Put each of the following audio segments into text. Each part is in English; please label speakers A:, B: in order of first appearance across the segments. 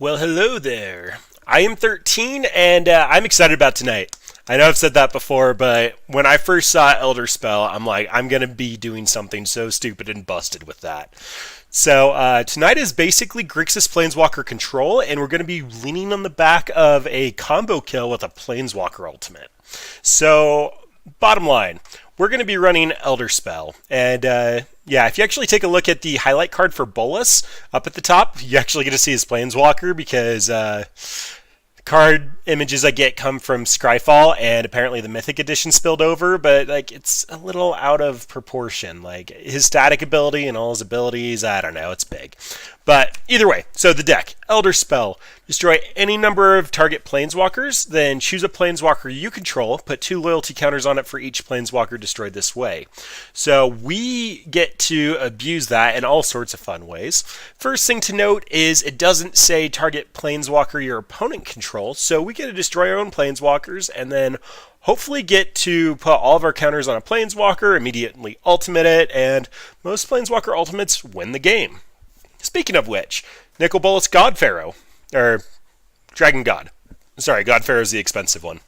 A: Well, hello there. I am thirteene, and I'm excited about tonight. I know I've said that before, but when I first saw Elderspell, I'm like, I'm going to be doing something so stupid and busted with that. So, tonight is basically Grixis Planeswalker control, and we're going to be leaning on the back of a combo kill with a Planeswalker ultimate. So, bottom line, we're going to be running Elderspell. And yeah, if you actually take a look at the highlight card for Bolus up at the top, you actually get to see his Planeswalker because card images I get come from Scryfall, and apparently the Mythic Edition spilled over, but like it's a little out of proportion. Like his static ability and all his abilities, I don't know, it's big. But either way, so the deck, Elder Spell, destroy any number of target planeswalkers, then choose a planeswalker you control, put 2 loyalty counters on it for each planeswalker destroyed this way. So we get to abuse that in all sorts of fun ways. First thing to note is it doesn't say target planeswalker your opponent controls, so we get to destroy our own planeswalkers and then hopefully get to put all of our counters on a planeswalker, immediately ultimate it, and most planeswalker ultimates win the game. Speaking of which, Nicol Bolas God Pharaoh, or Dragon God. Sorry, God Pharaoh is the expensive one.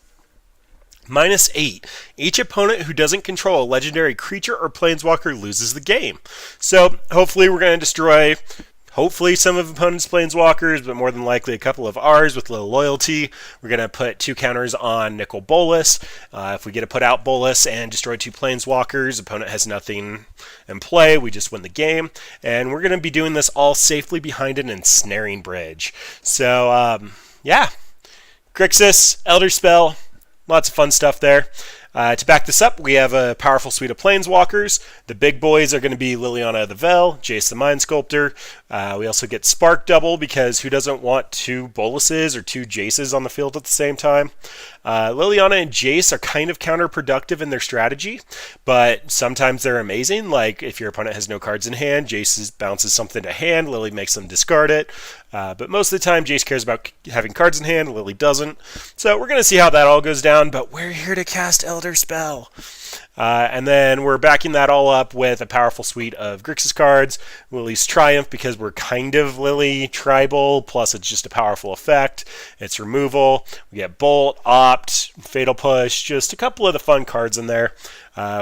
A: -8. Each opponent who doesn't control a legendary creature or planeswalker loses the game. So hopefully we're going to destroy some of opponent's planeswalkers, but more than likely a couple of ours with low loyalty. We're going to put 2 counters on Nicol Bolas. If we get to put out Bolas and destroy 2 planeswalkers, opponent has nothing in play. We just win the game. And we're going to be doing this all safely behind an ensnaring bridge. So, yeah. Grixis, Elderspell, lots of fun stuff there. To back this up, we have a powerful suite of planeswalkers. The big boys are going to be Liliana the Vel, Jace the Mind Sculptor. We also get Spark Double because who doesn't want 2 Boluses or 2 Jaces on the field at the same time? Liliana and Jace are kind of counterproductive in their strategy, but sometimes they're amazing. Like if your opponent has no cards in hand, Jace bounces something to hand, Lily makes them discard it. But most of the time, Jace cares about having cards in hand, Lily doesn't. So we're going to see how that all goes down, but we're here to cast Elder Spell. And then we're backing that all up with a powerful suite of Grixis cards. Lily's Triumph because we're kind of Lily tribal, plus it's just a powerful effect. It's removal. We get Bolt, Opt, Fatal Push, just a couple of the fun cards in there.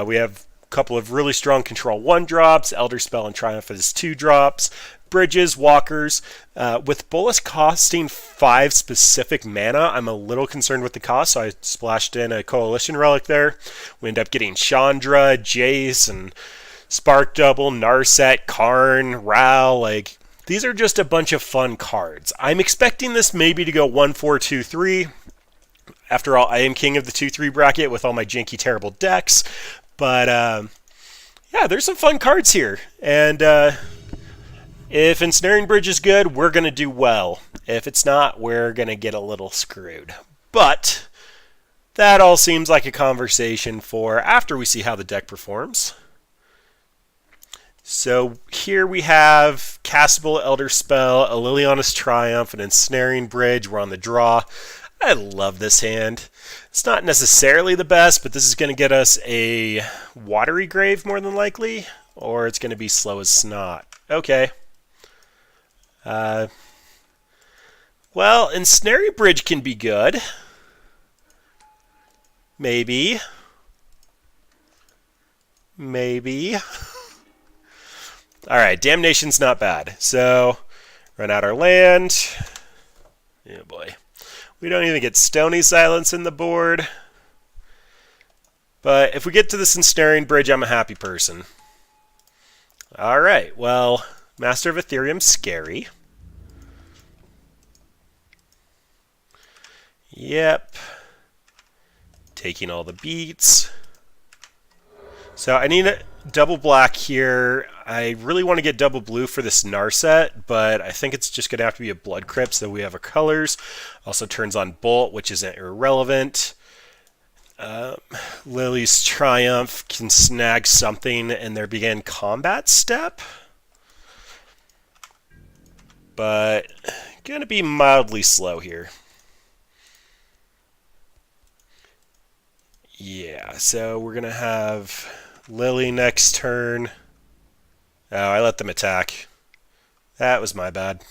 A: We have a couple of really strong control 1 drops, Elder Spell and Triumph as 2 drops. Bridges, walkers. With Bolas costing 5 specific mana, I'm a little concerned with the cost, so I splashed in a Coalition Relic there. We end up getting Chandra, Jace, and Spark Double, Narset, Karn, Ral. Like, these are just a bunch of fun cards. I'm expecting this maybe to go 1-4-2-3. After all, I am king of the 2-3 bracket with all my janky, terrible decks. But, yeah, there's some fun cards here. And, if Ensnaring Bridge is good, we're going to do well. If it's not, we're going to get a little screwed. But that all seems like a conversation for after we see how the deck performs. So here we have Castable Elder Spell, a Liliana's Triumph, an Ensnaring Bridge. We're on the draw. I love this hand. It's not necessarily the best, but this is going to get us a Watery Grave more than likely, or it's going to be Slow as Snot. Okay. Well, Ensnaring Bridge can be good. Maybe. Alright, Damnation's not bad. So, run out our land. Oh boy. We don't even get Stony Silence in the board. But if we get to this Ensnaring Bridge, I'm a happy person. Alright, well, Master of Ethereum's scary. Yep. Taking all the beats. So I need a double black here. I really want to get double blue for this Narset, but I think it's just going to have to be a Blood Crypt, so we have our colors. Also turns on Bolt, which isn't irrelevant. Lily's Triumph can snag something in their begin combat step. But going to be mildly slow here. Yeah, so we're going to have Lily next turn. Oh, I let them attack. That was my bad.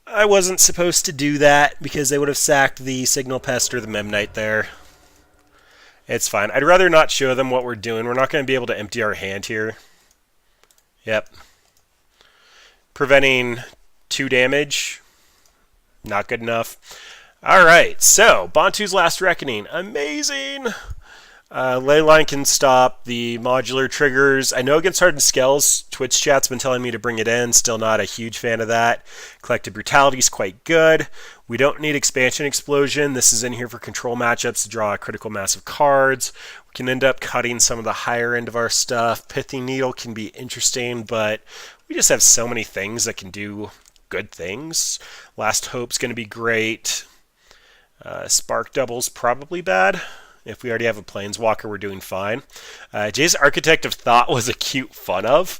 A: I wasn't supposed to do that because they would have sacked the Signal Pest or the Memnite there. It's fine. I'd rather not show them what we're doing. We're not going to be able to empty our hand here. Yep. Preventing 2 damage. Not good enough. Alright, so Bantu's Last Reckoning. Amazing! Leyline can stop the modular triggers. I know against Hardened Skells, Twitch chat's been telling me to bring it in. Still not a huge fan of that. Collective Brutality is quite good. We don't need Expansion Explosion. This is in here for control matchups to draw a critical mass of cards. We can end up cutting some of the higher end of our stuff. Pithing Needle can be interesting, but we just have so many things that can do good things. Last Hope's going to be great. Spark Double's probably bad. If we already have a Planeswalker, we're doing fine. Jay's Architect of Thought was a cute fun of.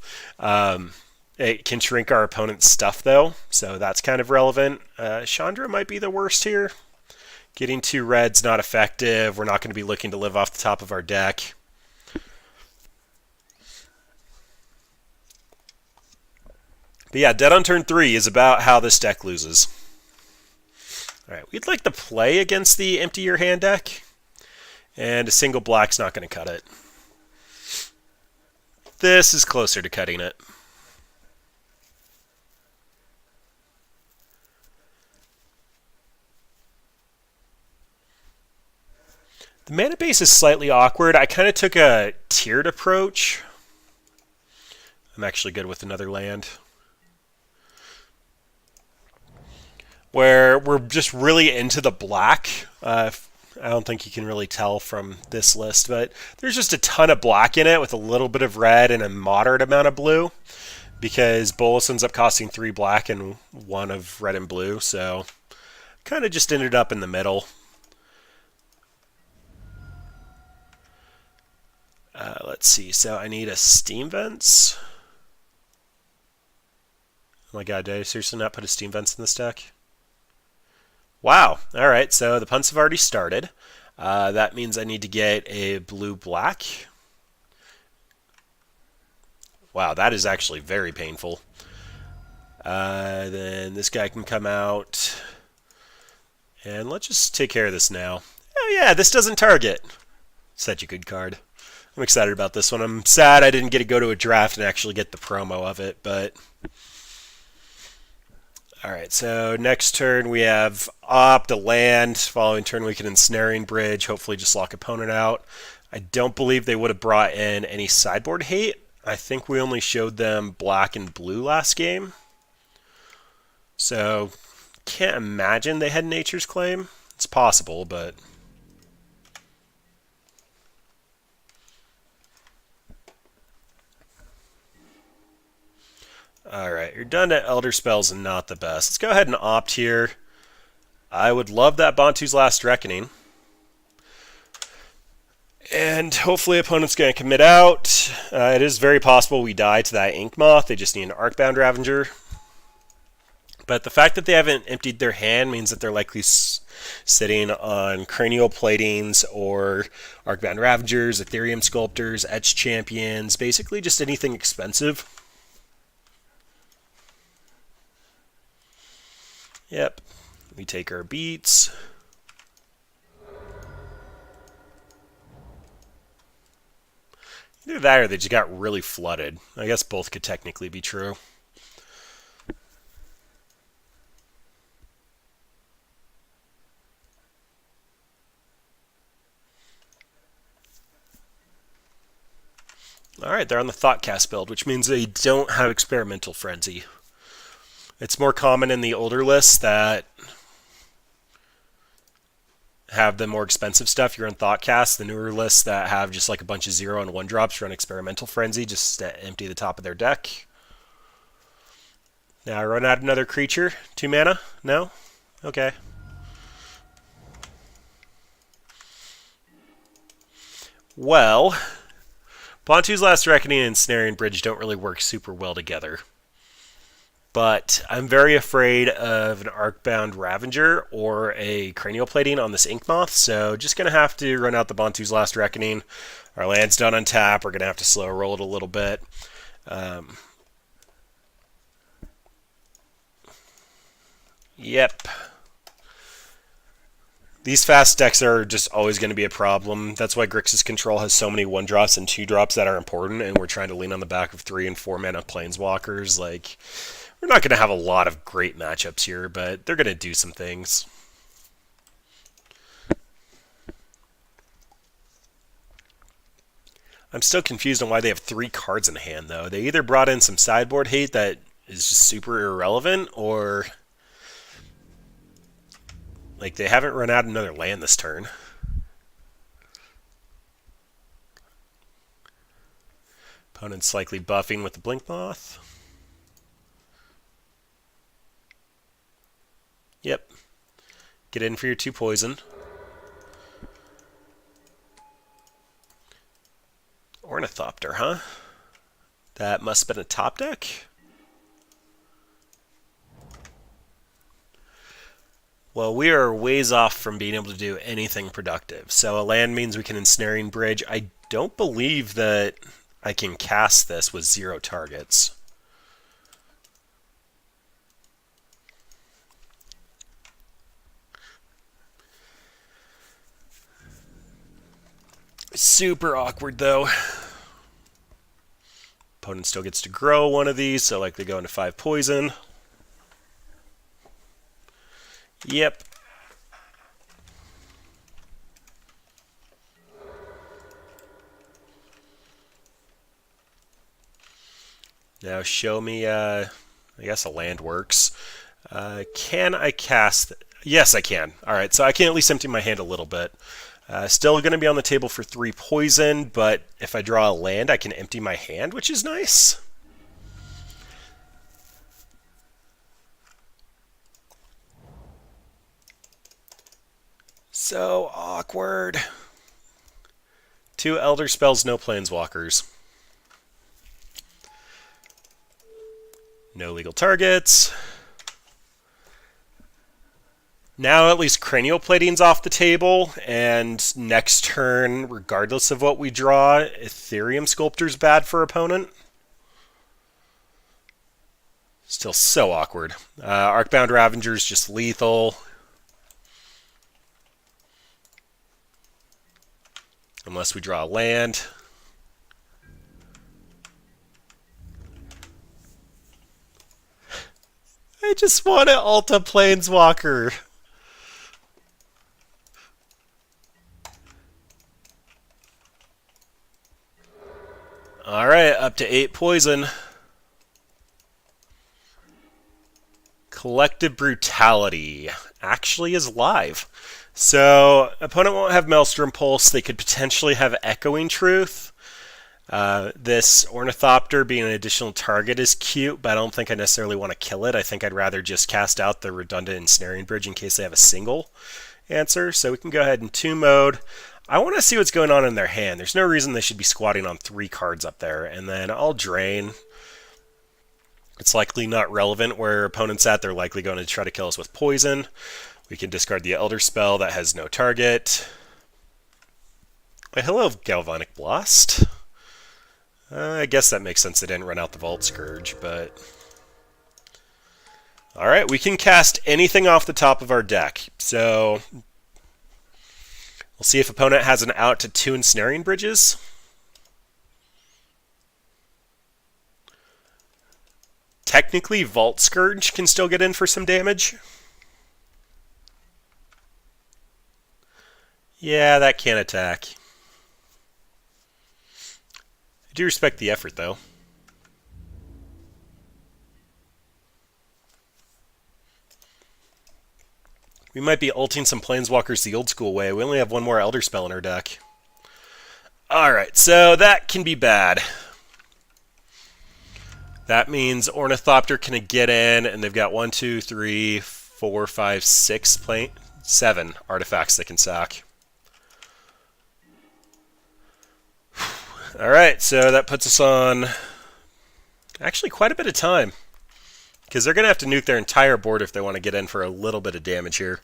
A: It can shrink our opponent's stuff, though, so that's kind of relevant. Chandra might be the worst here. Getting 2 red's not effective. We're not going to be looking to live off the top of our deck. But yeah, Dead on turn 3 is about how this deck loses. Alright, we'd like to play against the Empty Your Hand deck. And a single black's not going to cut it. This is closer to cutting it. The mana base is slightly awkward. I kind of took a tiered approach. I'm actually good with another land. Where we're just really into the black. I don't think you can really tell from this list, but there's just a ton of black in it with a little bit of red and a moderate amount of blue, because Bolas ends up costing 3 black and 1 of red and blue, so kind of just ended up in the middle. Let's see, so I need a Steam Vents. Oh my god, did I seriously not put a Steam Vents in this deck? Wow, alright, so the punts have already started. That means I need to get a blue-black. Wow, that is actually very painful. Then this guy can come out. And let's just take care of this now. Oh yeah, this doesn't target. Such a good card. I'm excited about this one. I'm sad I didn't get to go to a draft and actually get the promo of it, but... Alright, so next turn we have Opt, a land. Following turn we can Ensnaring Bridge, hopefully just lock opponent out. I don't believe they would have brought in any sideboard hate. I think we only showed them black and blue last game. So, can't imagine they had Nature's Claim. It's possible, but... Alright, you're done at Elderspell's and not the best. Let's go ahead and opt here. I would love that Bantu's Last Reckoning. And hopefully opponent's going to commit out. It is very possible we die to that Ink Moth. They just need an Arcbound Ravager. But the fact that they haven't emptied their hand means that they're likely sitting on Cranial Platings or Arcbound Ravagers, Ethereum Sculptors, Etch Champions, basically just anything expensive. Yep, we take our beats. Either that or they just got really flooded. I guess both could technically be true. Alright, they're on the Thoughtcast build, which means they don't have Experimental Frenzy. It's more common in the older lists that have the more expensive stuff. You're on Thoughtcast. The newer lists that have just like a bunch of 0 and 1 drops, you're on Experimental Frenzy, just to empty the top of their deck. Now I run out another creature. 2 mana? No? Okay. Well, Bantu's Last Reckoning and Ensnaring Bridge don't really work super well together. But I'm very afraid of an Arcbound Ravager or a Cranial Plating on this Ink Moth, so just going to have to run out the Bantu's Last Reckoning. Our land's done on tap. We're going to have to slow roll it a little bit. Yep. These fast decks are just always going to be a problem. That's why Grixis Control has so many 1-drops and 2-drops that are important, and we're trying to lean on the back of 3 and 4 mana planeswalkers. Like, we're not going to have a lot of great matchups here, but they're going to do some things. I'm still confused on why they have 3 cards in hand, though. They either brought in some sideboard hate that is just super irrelevant, or like they haven't run out another land this turn. Opponent's likely buffing with the Blink Moth. Yep. Get in for your 2 poison. Ornithopter, huh? That must have been a top deck? Well, we are ways off from being able to do anything productive. So a land means we can Ensnaring Bridge. I don't believe that I can cast this with 0 targets. Super awkward, though. Opponent still gets to grow one of these, so like they go into 5 poison. Yep. Now show me, I guess a land works. Can I cast? Yes, I can. Alright, so I can at least empty my hand a little bit. Still going to be on the table for 3 poison, but if I draw a land, I can empty my hand, which is nice. So awkward. 2 Elder Spells, no Planeswalkers. No legal targets. Now at least Cranial Plating's off the table, and next turn, regardless of what we draw, Ethereum Sculptor's bad for opponent. Still so awkward. Arcbound Ravenger's just lethal. Unless we draw a land. I just want to Alta Planeswalker. Alright, up to 8 poison. Collective Brutality actually is live. So, opponent won't have Maelstrom Pulse. They could potentially have Echoing Truth. This Ornithopter being an additional target is cute, but I don't think I necessarily want to kill it. I think I'd rather just cast out the redundant Ensnaring Bridge in case they have a single answer. So we can go ahead in 2 mode. I want to see what's going on in their hand. There's no reason they should be squatting on 3 cards up there. And then I'll drain. It's likely not relevant where opponent's at. They're likely going to try to kill us with poison. We can discard the Elderspell that has no target. Hello, Galvanic Blast. I guess that makes sense they didn't run out the Vault Scourge, but... Alright, we can cast anything off the top of our deck. So, we'll see if opponent has an out to 2 Ensnaring Bridges. Technically, Vault Scourge can still get in for some damage. Yeah, that can attack. I do respect the effort, though. We might be ulting some Planeswalkers the old school way. We only have 1 more Elderspell in our deck. Alright, so that can be bad. That means Ornithopter can get in, and they've got 1, 2, 3, 4, 5, 6, 7 artifacts they can sack. Alright, so that puts us on actually quite a bit of time. Because they're going to have to nuke their entire board if they want to get in for a little bit of damage here.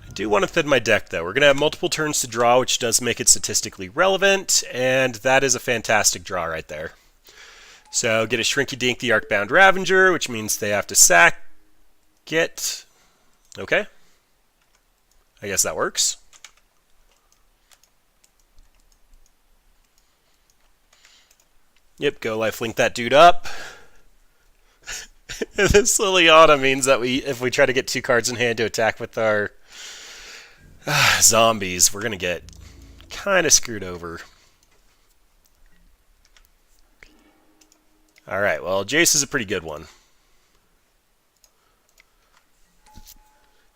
A: I I do want to thin my deck, though. We're going to have multiple turns to draw, which does make it statistically relevant, and that is a fantastic draw right there. So get a Shrinky Dink the Arcbound Ravager, which means they have to sack it. Okay. I guess that works. Yep, go lifelink that dude up. This Liliana means that if we try to get 2 cards in hand to attack with our zombies, we're going to get kind of screwed over. Alright, well, Jace is a pretty good one.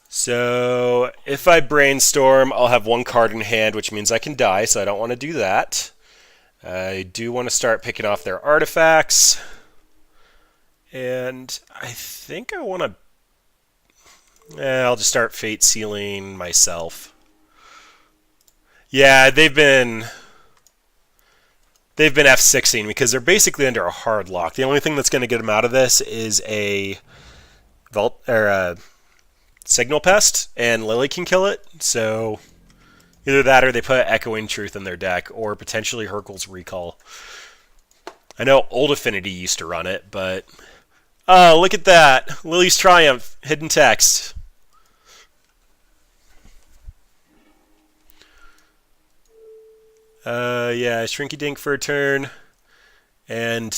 A: So, if I brainstorm, I'll have 1 card in hand, which means I can die, so I don't want to do that. I do want to start picking off their artifacts. And I think I want to... I'll just start Fate Sealing myself. Yeah, they've been F6ing because they're basically under a hard lock. The only thing that's going to get them out of this is a Signal Pest, and Lily can kill it. So either that or they put Echoing Truth in their deck, or potentially Hurkyl's Recall. I know Old Affinity used to run it, but... Oh, look at that! Lily's Triumph, hidden text. Yeah, Shrinky Dink for a turn. And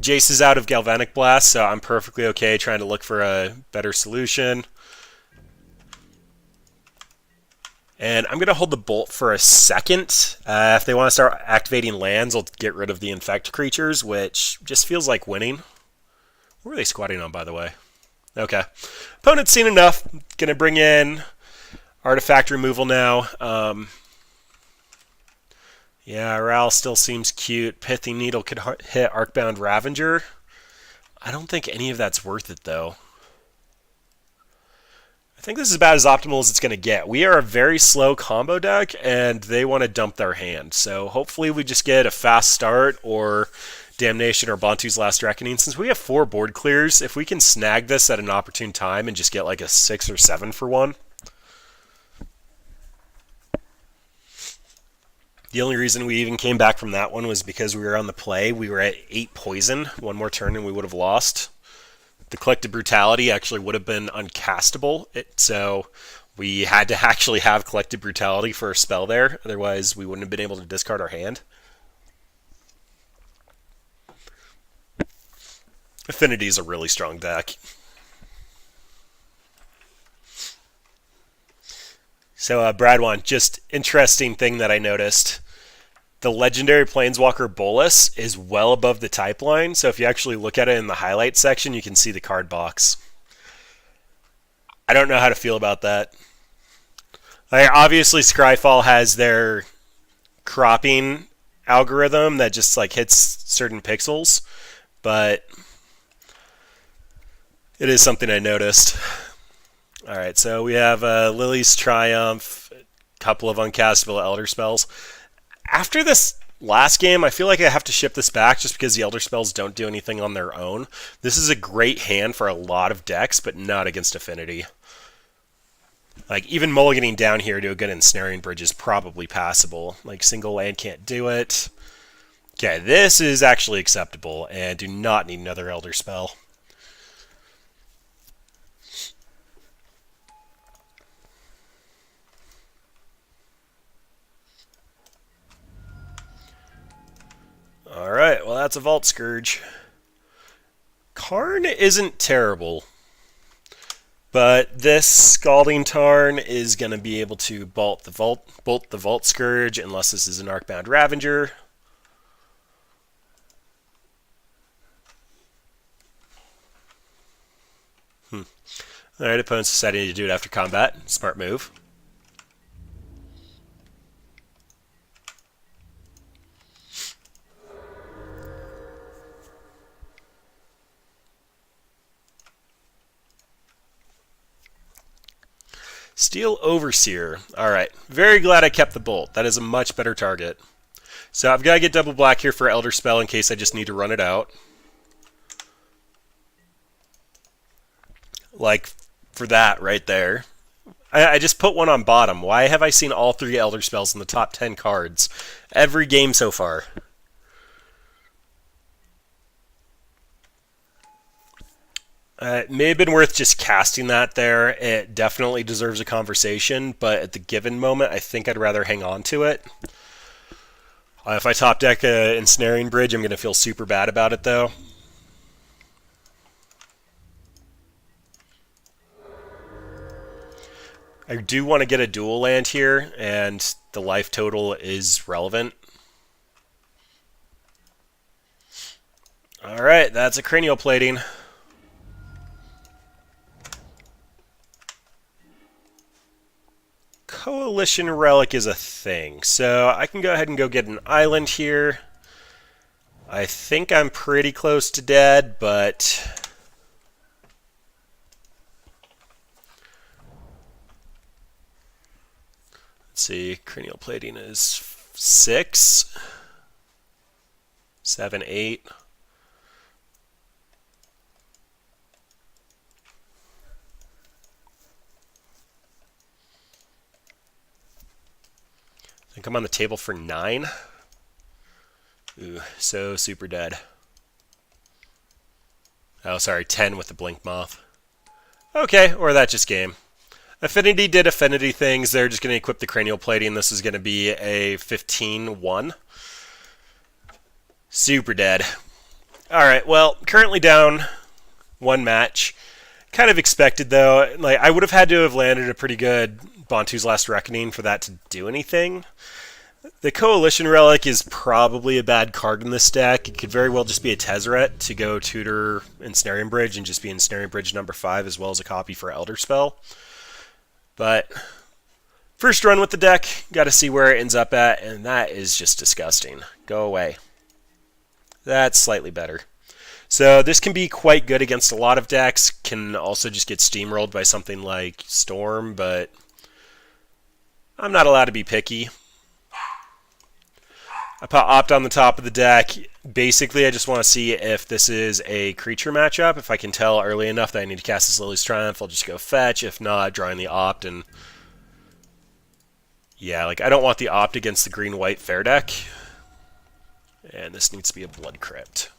A: Jace is out of Galvanic Blast, so I'm perfectly okay trying to look for a better solution. And I'm going to hold the Bolt for a second. If they want to start activating lands, I'll get rid of the Infect creatures, which just feels like winning. What were they squatting on, by the way? Okay. Opponent's seen enough. Going to bring in artifact removal now. Yeah, Ral still seems cute. Pithing Needle could hit Arcbound Ravager. I don't think any of that's worth it, though. I think this is about as optimal as it's going to get. We are a very slow combo deck, and they want to dump their hand. So hopefully we just get a fast start, or Damnation, or Bantu's Last Reckoning. Since we have 4 board clears, if we can snag this at an opportune time and just get like a 6 or 7 for 1. The only reason we even came back from that one was because we were on the play. We were at 8 poison, 1 more turn and we would have lost. The Collective Brutality actually would have been uncastable, so we had to actually have Collective Brutality for a spell there. Otherwise, we wouldn't have been able to discard our hand. Affinity is a really strong deck. So, Bradwan, just interesting thing that I noticed. The legendary Planeswalker Bolus is well above the type line, so if you actually look at it in the highlight section, you can see the card box. I don't know how to feel about that. Like, obviously, Scryfall has their cropping algorithm that just like hits certain pixels, but it is something I noticed. Alright, so we have Lily's Triumph, a couple of uncastable Elder Spells. After this last game, I feel like I have to ship this back just because the Elder Spells don't do anything on their own. This is a great hand for a lot of decks, but not against Affinity. Like, even mulliganing down here to a good Ensnaring Bridge is probably passable. Like, single land can't do it. Okay, this is actually acceptable, and do not need another Elder Spell. Alright, well that's a Vault Scourge. Karn isn't terrible, but this Scalding Tarn is going to be able to bolt the Vault Scourge, unless this is an Arcbound Ravager. Alright, opponent's deciding to do it after combat. Smart move. Steel Overseer. Alright, very glad I kept the Bolt. That is a much better target. So I've got to get double black here for Elderspell in case I just need to run it out. Like, for that right there. I just put one on bottom. Why have I seen all 3 Elder Spells in the top 10 cards every game so far? It may have been worth just casting that there. It definitely deserves a conversation, but at the given moment, I think I'd rather hang on to it. If I top deck an Ensnaring Bridge, I'm going to feel super bad about it, though. I do want to get a dual land here, and the life total is relevant. Alright, that's a cranial plating. Coalition Relic is a thing, so I can go ahead and go get an island here. I think I'm pretty close to dead, but let's see, cranial plating is 6, 7, 8. I think I'm on the table for 9. Ooh, so super dead. Oh, sorry, 10 with the Blink Moth. Okay, or that just game. Affinity did Affinity things. They're just going to equip the cranial plating. This is going to be a 15-1. Super dead. Alright, well, currently down 1 match. Kind of expected, though. Like, I would have had to have landed a pretty good Bantu's Last Reckoning for that to do anything. The Coalition Relic is probably a bad card in this deck. It could very well just be a Tezzeret to go tutor Ensnaring Bridge and just be Ensnaring Bridge number 5 as well as a copy for Elderspell. But first run with the deck, got to see where it ends up at, and that is just disgusting. Go away. That's slightly better. So this can be quite good against a lot of decks. Can also just get steamrolled by something like Storm, but I'm not allowed to be picky. I put Opt on the top of the deck. Basically, I just want to see if this is a creature matchup. If I can tell early enough that I need to cast this Lily's Triumph, I'll just go fetch. If not, drawing the Opt. And yeah, like I don't want the Opt against the green-white fair deck. And this needs to be a Blood Crypt.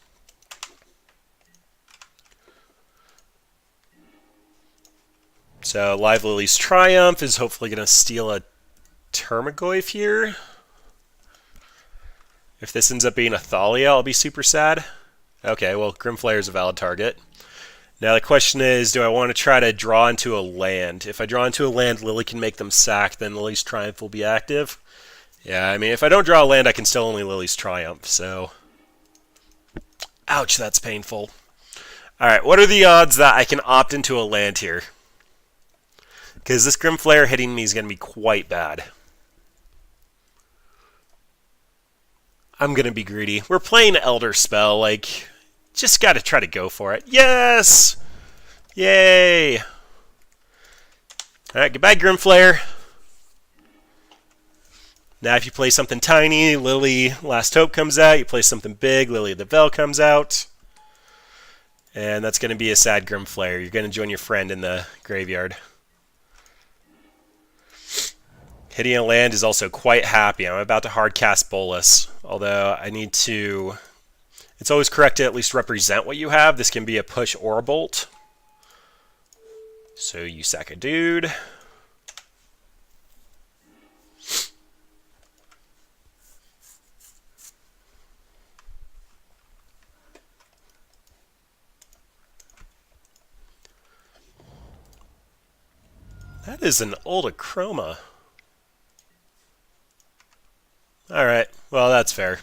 A: So Live Lily's Triumph is hopefully going to steal a Termagoyf here. If this ends up being a Thalia, I'll be super sad. Okay, well, Grimflayer is a valid target. Now the question is, do I want to try to draw into a land? If I draw into a land, Lily can make them sack, then Lily's Triumph will be active. Yeah, I mean, if I don't draw a land, I can still only Lily's Triumph, so... Ouch, that's painful. Alright, what are the odds that I can opt into a land here? Because this Grimflayer hitting me is going to be quite bad. I'm going to be greedy. We're playing Elderspell, like, just got to try to go for it. Yes! Yay! Alright, goodbye, Grimflayer. Now if you play something tiny, Lily Last Hope comes out. You play something big, Lily of the Veil comes out. And that's going to be a sad Grimflayer. You're going to join your friend in the graveyard. Hitting a land is also quite happy. I'm about to hardcast Bolus, although I need to... It's always correct to at least represent what you have. This can be a push or a bolt. So you sack a dude. That is an old Achroma. Alright, well that's fair.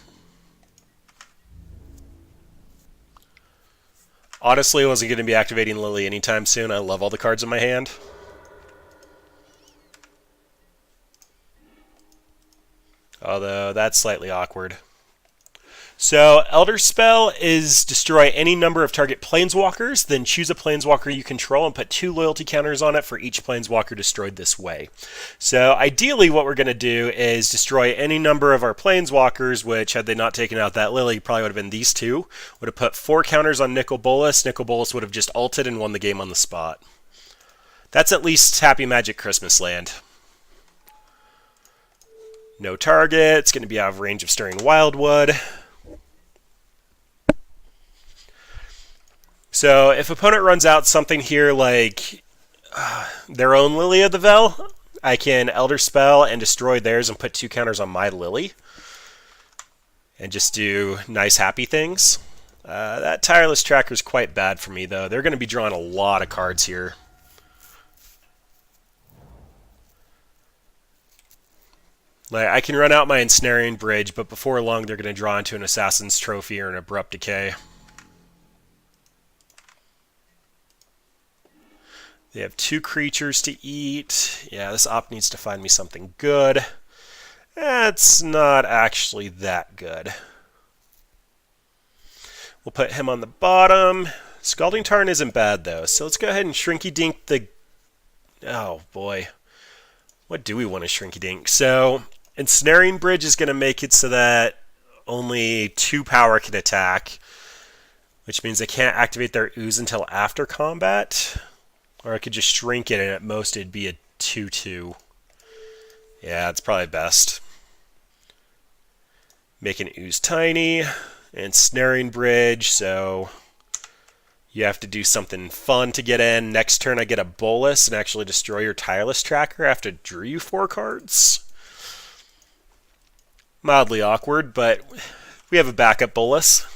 A: Honestly, I wasn't going to be activating Lily anytime soon. I love all the cards in my hand. Although, that's slightly awkward. So, Elderspell is destroy any number of target planeswalkers, then choose a planeswalker you control and put 2 loyalty counters on it for each planeswalker destroyed this way. So, ideally what we're going to do is destroy any number of our planeswalkers, which, had they not taken out that Lily, probably would have been these 2. Would have put 4 counters on Nicol Bolas. Nicol Bolas would have just ulted and won the game on the spot. That's at least Happy Magic Christmas Land. No target. It's going to be out of range of Stirring Wildwood. So if opponent runs out something here like their own Lily of the Veil, I can Elderspell and destroy theirs and put 2 counters on my Lily. And just do nice happy things. That Tireless Tracker is quite bad for me, though. They're going to be drawing a lot of cards here. Like, I can run out my Ensnaring Bridge, but before long they're going to draw into an Assassin's Trophy or an Abrupt Decay. They have 2 creatures to eat. Yeah, this op needs to find me something good. That's not actually that good. We'll put him on the bottom. Scalding Tarn isn't bad, though. So let's go ahead and Shrinky Dink the... Oh, boy. What do we want to Shrinky Dink? So, Ensnaring Bridge is going to make it so that only 2 power can attack, which means they can't activate their ooze until after combat. Or I could just shrink it, and at most it'd be a 2/2. Yeah, it's probably best. Make an ooze tiny, and Snaring Bridge, so you have to do something fun to get in. Next turn I get a Bolus and actually destroy your Tireless Tracker after I drew you 4 cards. Mildly awkward, but we have a backup Bolus.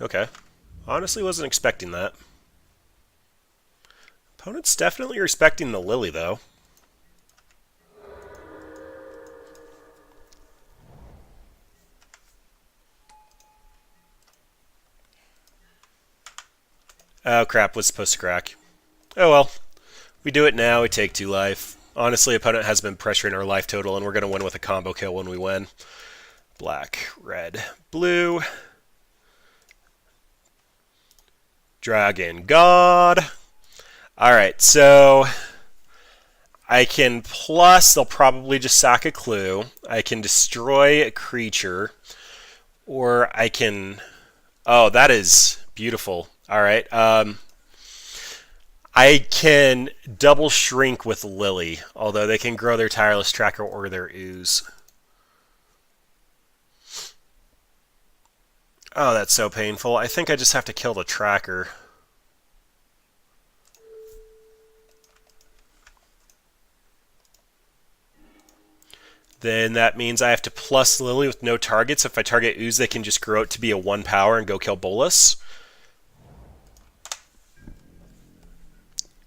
A: Okay. Honestly wasn't expecting that. Opponent's definitely respecting the Lily, though. Oh crap, was supposed to crack. Oh well. We do it now, we take 2 life. Honestly, opponent has been pressuring our life total, and we're going to win with a combo kill when we win. Black, red, blue. Dragon God. Alright, so I can plus, they'll probably just sack a clue. I can destroy a creature, or I can... Oh, that is beautiful. Alright, I can double shrink with Lily, although they can grow their Tireless Tracker or their ooze. Oh, that's so painful. I think I just have to kill the tracker. Then that means I have to plus Lily with no targets. If I target ooze, they can just grow it to be a 1 power and go kill Bolus.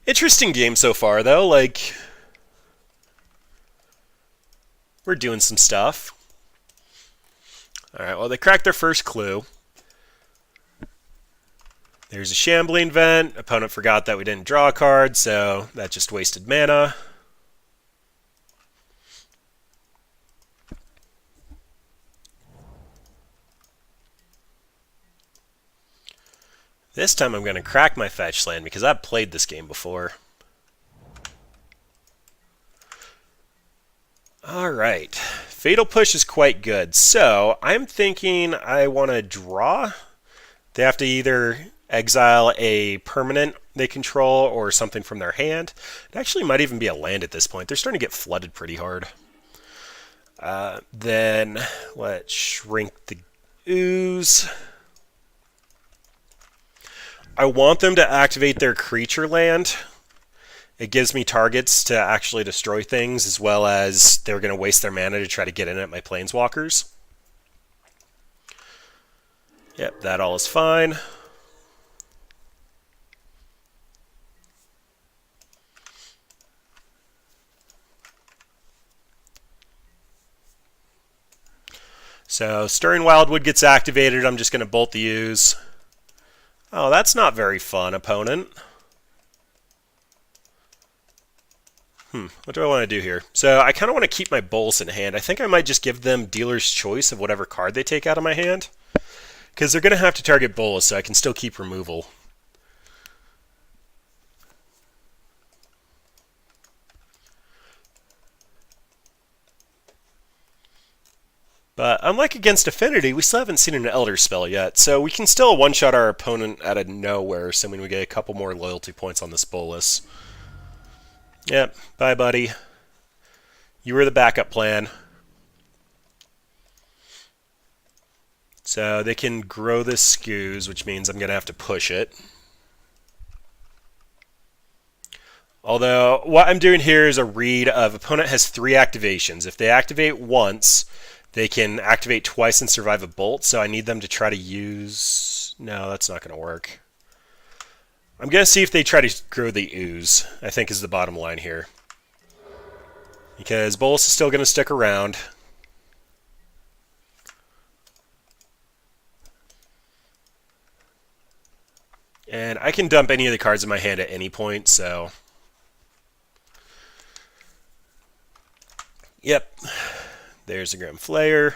A: Interesting game so far, though. Like, we're doing some stuff. Alright, well, they cracked their first clue. There's a Shambling Vent. Opponent forgot that we didn't draw a card, so that just wasted mana. This time I'm going to crack my fetch land because I've played this game before. Alright, Fatal Push is quite good. So, I'm thinking I want to draw. They have to either exile a permanent they control or something from their hand. It actually might even be a land at this point. They're starting to get flooded pretty hard. Then, let's shrink the ooze. I want them to activate their creature land. It gives me targets to actually destroy things, as well as they're going to waste their mana to try to get in at my planeswalkers. Yep, that all is fine. So, Stirring Wildwood gets activated. I'm just going to bolt the ooze. Oh, that's not very fun, opponent. What do I want to do here? So I kind of want to keep my Bolus in hand. I think I might just give them dealer's choice of whatever card they take out of my hand. Because they're going to have to target Bolus, so I can still keep removal. But unlike against Affinity, we still haven't seen an Elderspell yet, so we can still one-shot our opponent out of nowhere, assuming we get a couple more loyalty points on this bolus. Yep, bye buddy. You were the backup plan. So they can grow this Scoos, which means I'm going to have to push it. Although, what I'm doing here is a read of opponent has 3 activations. If they activate once, they can activate twice and survive a bolt, so I need them to try to use... No, that's not going to work. I'm going to see if they try to grow the Ooze, I think is the bottom line here. Because Bolus is still going to stick around. And I can dump any of the cards in my hand at any point, so... Yep. There's a Grim Flayer.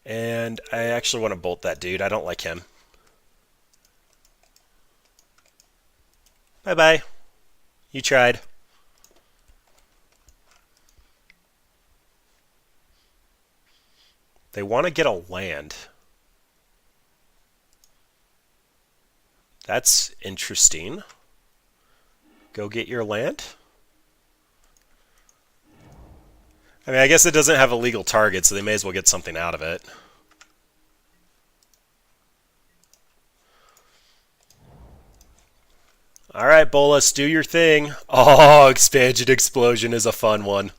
A: And I actually want to bolt that dude. I don't like him. Bye-bye. You tried. They want to get a land. That's interesting. Go get your land? I mean, I guess it doesn't have a legal target, so they may as well get something out of it. Alright, Bolus, do your thing. Oh, Expansion Explosion is a fun one.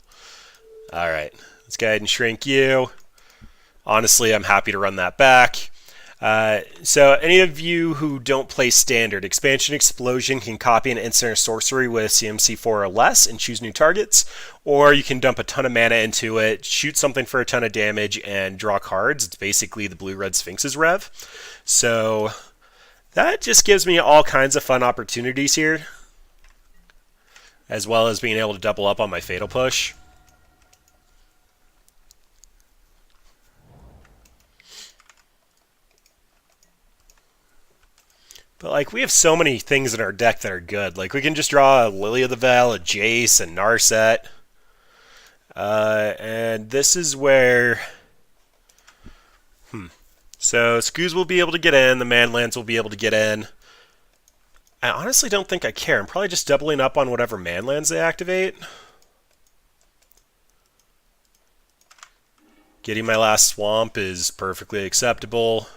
A: Alright, let's go ahead and shrink you. Honestly, I'm happy to run that back. So any of you who don't play Standard, Expansion Explosion can copy an instant or sorcery with CMC 4 or less and choose new targets, or you can dump a ton of mana into it, shoot something for a ton of damage, and draw cards. It's basically the Blue-Red Sphinx's Rev. So that just gives me all kinds of fun opportunities here, as well as being able to double up on my Fatal Push. But, like, we have so many things in our deck that are good. Like, we can just draw a Lily of the Veil, a Jace, a Narset. And this is where... So, Scoos will be able to get in, the Manlands will be able to get in. I honestly don't think I care. I'm probably just doubling up on whatever Manlands they activate. Getting my last Swamp is perfectly acceptable.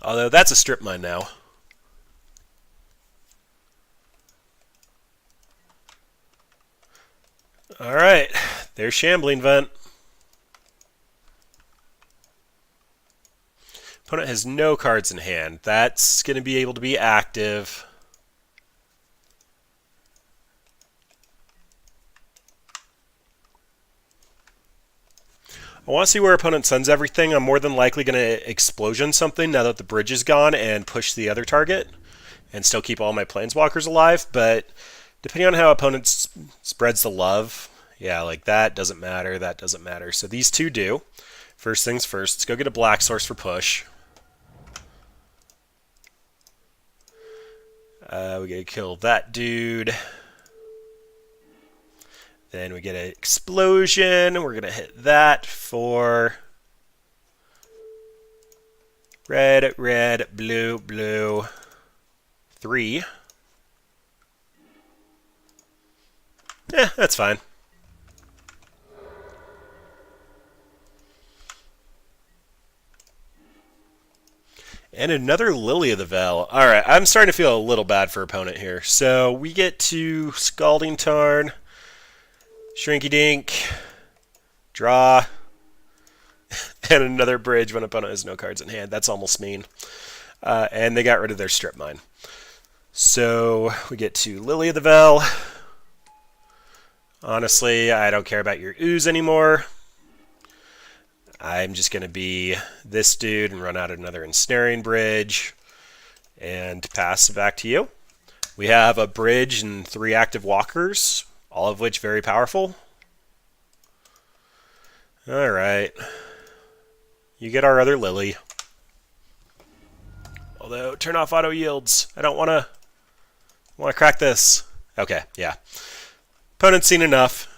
A: Although that's a strip mine now. Alright, there's Shambling Vent. Opponent has no cards in hand. That's going to be able to be active. I want to see where opponent sends everything. I'm more than likely going to explosion something now that the bridge is gone and push the other target and still keep all my planeswalkers alive, but depending on how opponent spreads the love, yeah, like that doesn't matter, that doesn't matter. So these two do. First things first, let's go get a black source for push. We gotta kill that dude. Then we get an explosion. We're going to hit that for red, red, blue, blue, 3. Yeah, that's fine. And another Lily of the Veil. Alright, I'm starting to feel a little bad for opponent here. So we get to Scalding Tarn. Shrinky Dink, draw, and another bridge when opponent has no cards in hand. That's almost mean. And they got rid of their strip mine. So we get to Lily of the Veil. Honestly, I don't care about your Ooze anymore. I'm just going to be this dude and run out another Ensnaring Bridge and pass it back to you. We have a bridge and 3 active walkers. All of which very powerful. Alright. You get our other Lily. Although, turn off auto yields. I don't want to crack this. Okay, yeah. Opponent's seen enough.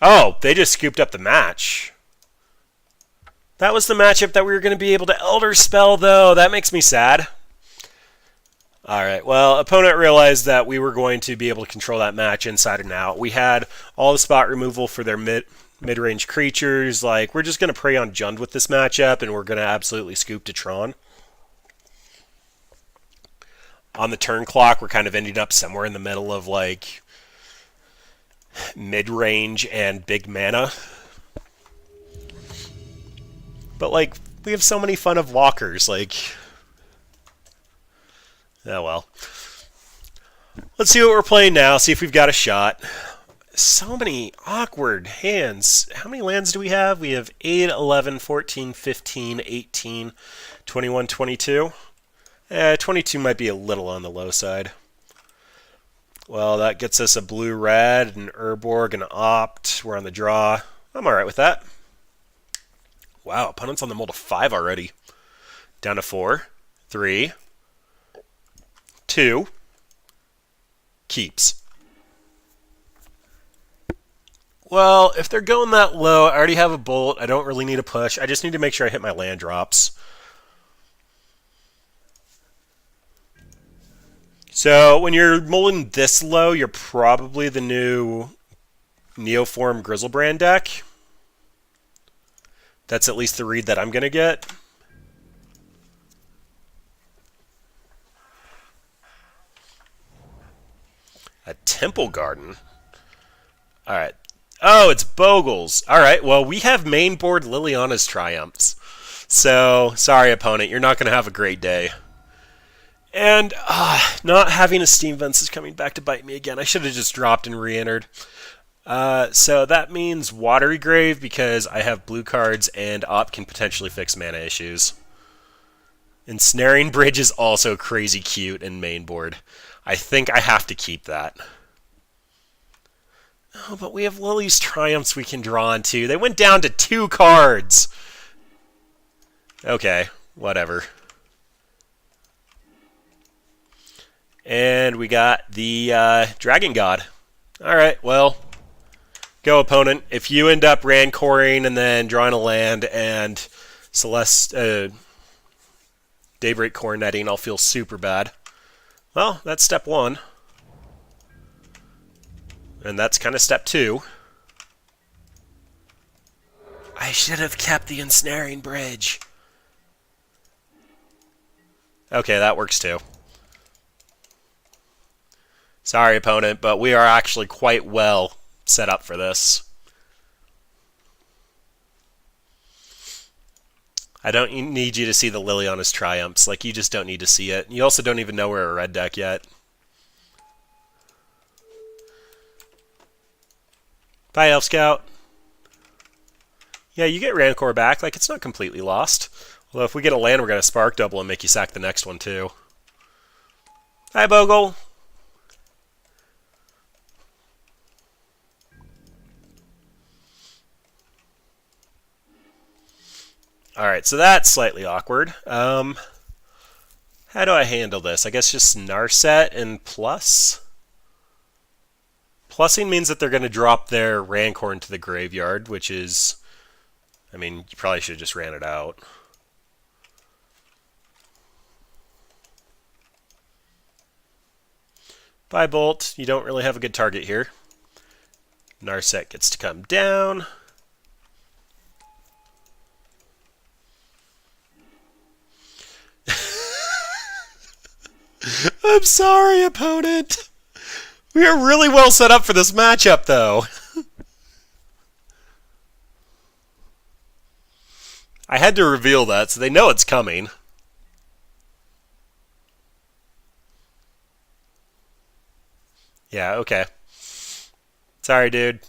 A: Oh, they just scooped up the match. That was the matchup that we were going to be able to Elderspell, though. That makes me sad. Alright, well, opponent realized that we were going to be able to control that match inside and out. We had all the spot removal for their mid-range creatures. Like, we're just going to prey on Jund with this matchup, and we're going to absolutely scoop to Tron. On the turn clock, we're kind of ending up somewhere in the middle of, like, mid-range and big mana. But, like, we have so many fun of walkers, like... Oh, well. Let's see what we're playing now, see if we've got a shot. So many awkward hands. How many lands do we have? We have 8, 11, 14, 15, 18, 21, 22. 22 might be a little on the low side. Well, that gets us a blue-red, an Urborg, an Opt. We're on the draw. I'm alright with that. Wow, opponent's on the mold of 5 already. Down to 4, 3, 2, keeps. Well, if they're going that low, I already have a bolt. I don't really need a push. I just need to make sure I hit my land drops. So when you're molding this low, you're probably the new Neoform Grizzlebrand deck. That's at least the read that I'm going to get. A Temple Garden? Alright. Oh, it's Bogles. Alright, well, we have main board Liliana's Triumphs. So, sorry, opponent, you're not going to have a great day. And not having a Steam Vents is coming back to bite me again. I should have just dropped and re-entered. So that means Watery Grave because I have blue cards and Op can potentially fix mana issues. Ensnaring Bridge is also crazy cute in main board. I think I have to keep that. Oh, but we have Lily's Triumphs we can draw on too. They went down to 2 cards. Okay, whatever. And we got the Dragon God. Alright, well, go opponent. If you end up Rancoring and then drawing a land and Daybreak Coroneting, I'll feel super bad. Well, that's step 1. And that's kind of step 2. I should have kept the Ensnaring Bridge. Okay, that works too. Sorry, opponent, but we are actually quite well set up for this. I don't need you to see the Liliana's Triumphs. Like, you just don't need to see it. You also don't even know we're a red deck yet. Bye, Elf Scout. Yeah, you get Rancor back. Like, it's not completely lost. Although, if we get a land, we're going to Spark Double and make you sack the next one, too. Hi, Bogle. Alright, so that's slightly awkward. How do I handle this? I guess just Narset and plus? Plussing means that they're going to drop their Rancor into the graveyard, which is... I mean, you probably should have just ran it out. Bye, Bolt. You don't really have a good target here. Narset gets to come down. I'm sorry, opponent. We are really well set up for this matchup, though. I had to reveal that, so they know it's coming. Yeah, okay. Sorry, dude.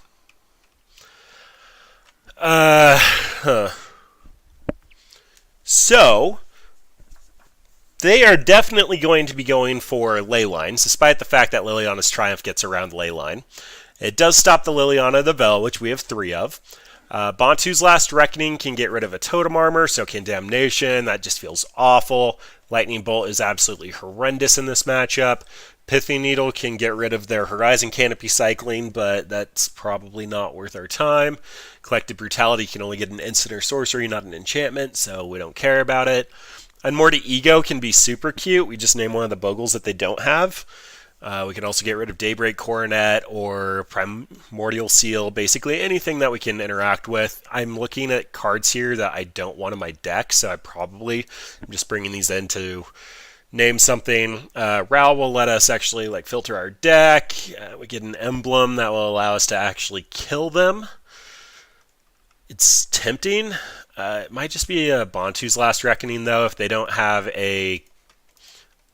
A: So... they are definitely going to be going for ley lines, despite the fact that Liliana's Triumph gets around ley line. It does stop the Liliana the Vel, which we have 3 of. Bantu's Last Reckoning can get rid of a totem armor, so can Damnation. That just feels awful. Lightning Bolt is absolutely horrendous in this matchup. Pithing Needle can get rid of their Horizon Canopy cycling, but that's probably not worth our time. Collective Brutality can only get an instant or sorcery, not an enchantment, so we don't care about it. Unmoored Ego can be super cute. We just name one of the Bogles that they don't have. We can also get rid of Daybreak Coronet or Primordial Seal, basically anything that we can interact with. I'm looking at cards here that I don't want in my deck, so I probably am just bringing these in to name something. Ral will let us actually filter our deck. We get an emblem that will allow us to actually kill them. It's tempting. It might just be a Bantu's Last Reckoning, though, if they don't have a...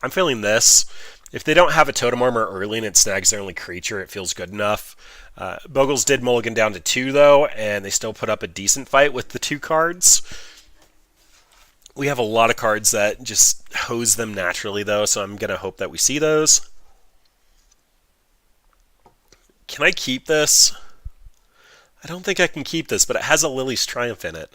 A: I'm feeling this. If they don't have a Totem Armor early and it snags their only creature, it feels good enough. Bogles did mulligan down to 2, though, and they still put up a decent fight with the 2 cards. We have a lot of cards that just hose them naturally, though, so I'm going to hope that we see those. Can I keep this? I don't think I can keep this, but it has a Lily's Triumph in it.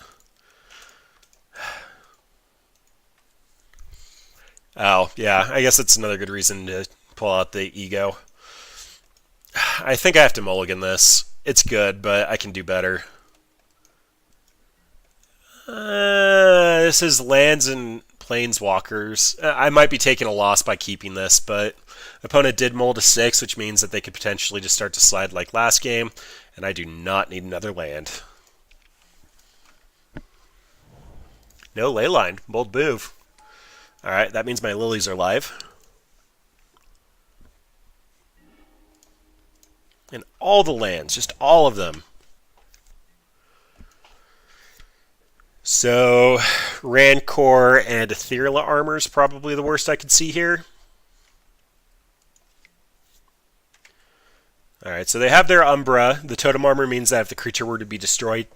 A: Oh, yeah, I guess that's another good reason to pull out the Ego. I think I have to mulligan this. It's good, but I can do better. This is lands and planeswalkers. I might be taking a loss by keeping this, but opponent did mull to 6, which means that they could potentially just start to slide like last game, and I do not need another land. No Leyline. Bold move. Alright, that means my lilies are live. And all the lands, just all of them. So, Rancor and Ethereal Armor is probably the worst I could see here. Alright, so they have their Umbra. The Totem Armor means that if the creature were to be destroyed,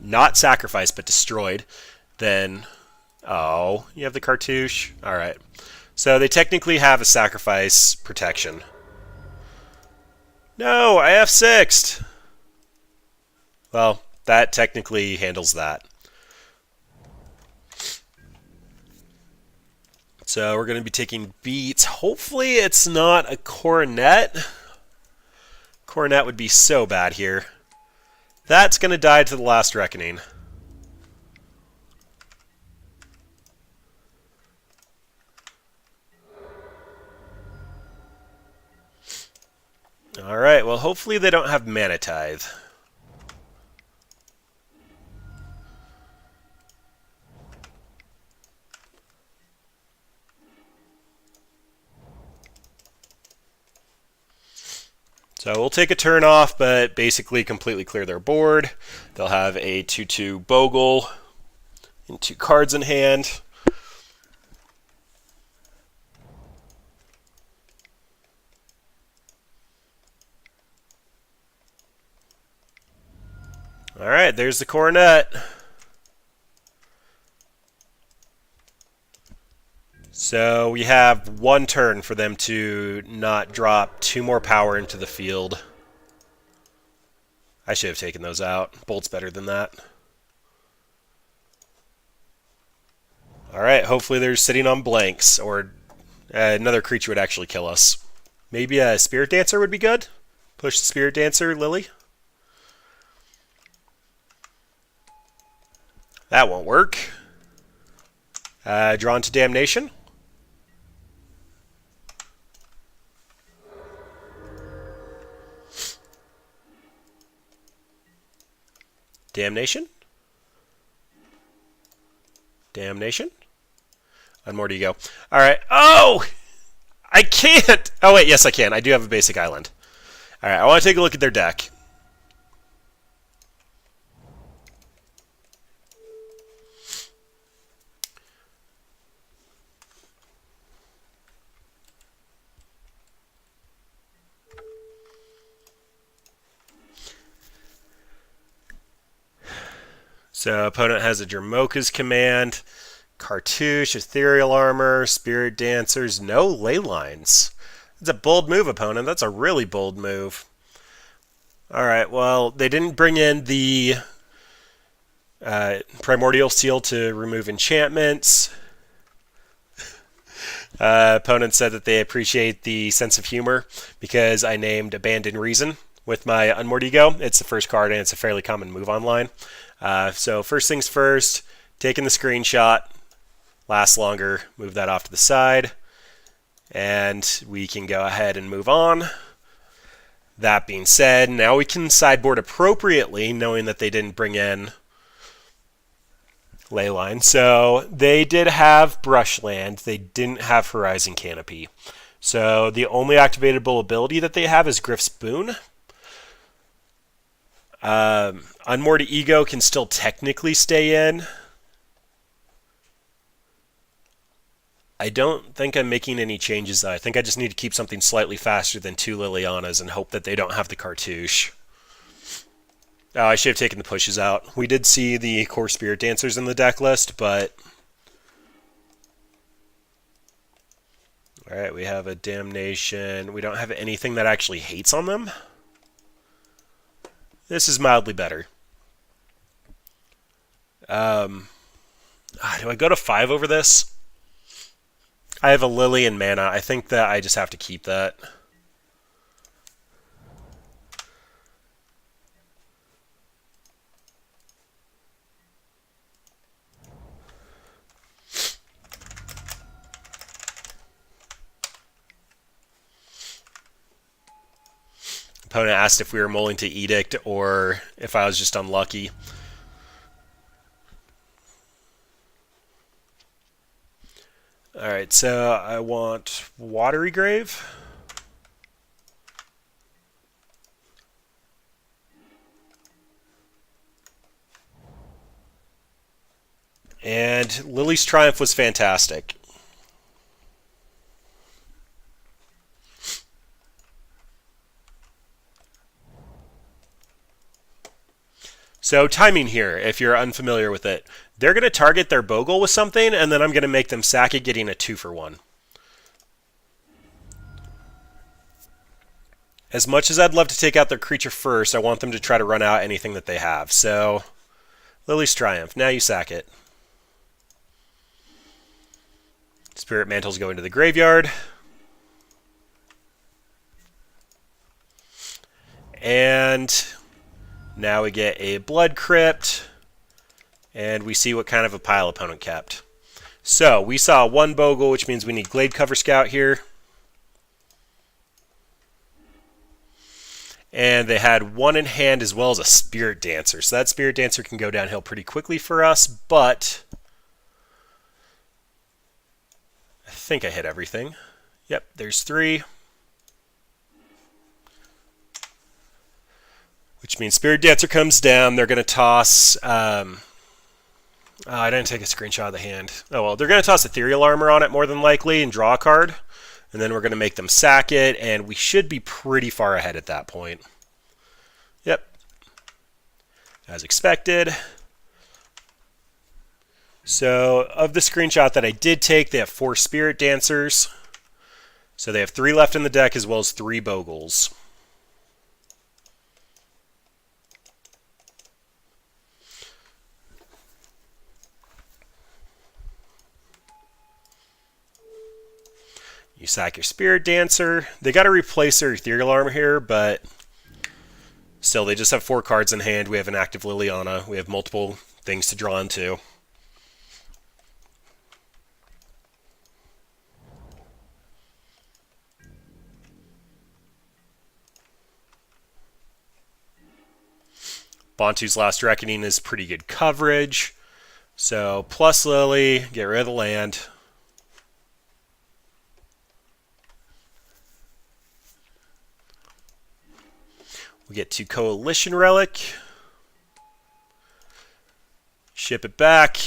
A: not sacrificed, but destroyed, then... Oh, you have the Cartouche? Alright. So they technically have a sacrifice protection. No, I F6'd! Well, that technically handles that. So we're going to be taking beats. Hopefully it's not a Coronet. Coronet would be so bad here. That's going to die to the Last Reckoning. Alright, well hopefully they don't have Mana Tithe. So we'll take a turn off, but basically completely clear their board. They'll have a 2/2 Bogle and 2 cards in hand. Alright, there's the Coronet. So we have 1 turn for them to not drop 2 more power into the field. I should have taken those out. Bolt's better than that. Alright, hopefully they're sitting on blanks, or another creature would actually kill us. Maybe a Spirit Dancer would be good? Push the Spirit Dancer, Lily. That won't work. Drawn to Damnation. Damnation. Damnation. Unmoored Ego. Alright. Oh! I can't! Oh wait, yes I can. I do have a basic island. Alright, I want to take a look at their deck. So opponent has a Jermoka's Command, Cartouche, Ethereal Armor, Spirit Dancers, no Ley Lines. That's a bold move, opponent. That's a really bold move. Alright, well, they didn't bring in the Primordial Seal to remove enchantments. Opponent said that they appreciate the sense of humor because I named Abandon Reason with my Unmoored Ego. It's the first card and it's a fairly common move online. So first things first, taking the screenshot, lasts longer, move that off to the side, and we can go ahead and move on. That being said, now we can sideboard appropriately, knowing that they didn't bring in Leyline. So they did have Brushland, they didn't have Horizon Canopy. So the only activatable ability that they have is Griff's Boon. Unmoored Ego can still technically stay in. I don't think I'm making any changes, though. I think I just need to keep something slightly faster than 2 Lilianas and hope that they don't have the Cartouche. Oh, I should have taken the pushes out. We did see the core Spirit Dancers in the deck list, but... Alright, we have a Damnation. We don't have anything that actually hates on them. This is mildly better. Do I go to 5 over this? I have a Lily and mana. I think that I just have to keep that. Opponent asked if we were mulling to Edict or if I was just unlucky. Alright, so I want Watery Grave. And Lily's Triumph was fantastic. So timing here, if you're unfamiliar with it, they're going to target their Bogle with something, and then I'm going to make them sack it, getting a 2-for-1. As much as I'd love to take out their creature first, I want them to try to run out anything that they have. So, Lily's Triumph. Now you sack it. Spirit Mantles go into the graveyard. And now we get a Blood Crypt. And we see what kind of a pile opponent kept. So, we saw 1 Bogle, which means we need Glade Cover Scout here. And they had 1 in hand as well as a Spirit Dancer. So that Spirit Dancer can go downhill pretty quickly for us, but I think I hit everything. Yep, there's 3. Which means Spirit Dancer comes down. They're going to toss... I didn't take a screenshot of the hand. Oh, well, they're going to toss Ethereal Armor on it more than likely and draw a card. And then we're going to make them sack it, and we should be pretty far ahead at that point. Yep. As expected. So, of the screenshot that I did take, they have 4 Spirit Dancers. So they have 3 left in the deck as well as 3 Bogles. You sack your Spirit Dancer. They got to replace their Ethereal Armor here, but still, they just have 4 cards in hand. We have an active Liliana. We have multiple things to draw into. Bantu's Last Reckoning is pretty good coverage. So, plus Lily, get rid of the land. We get to Coalition Relic. Ship it back.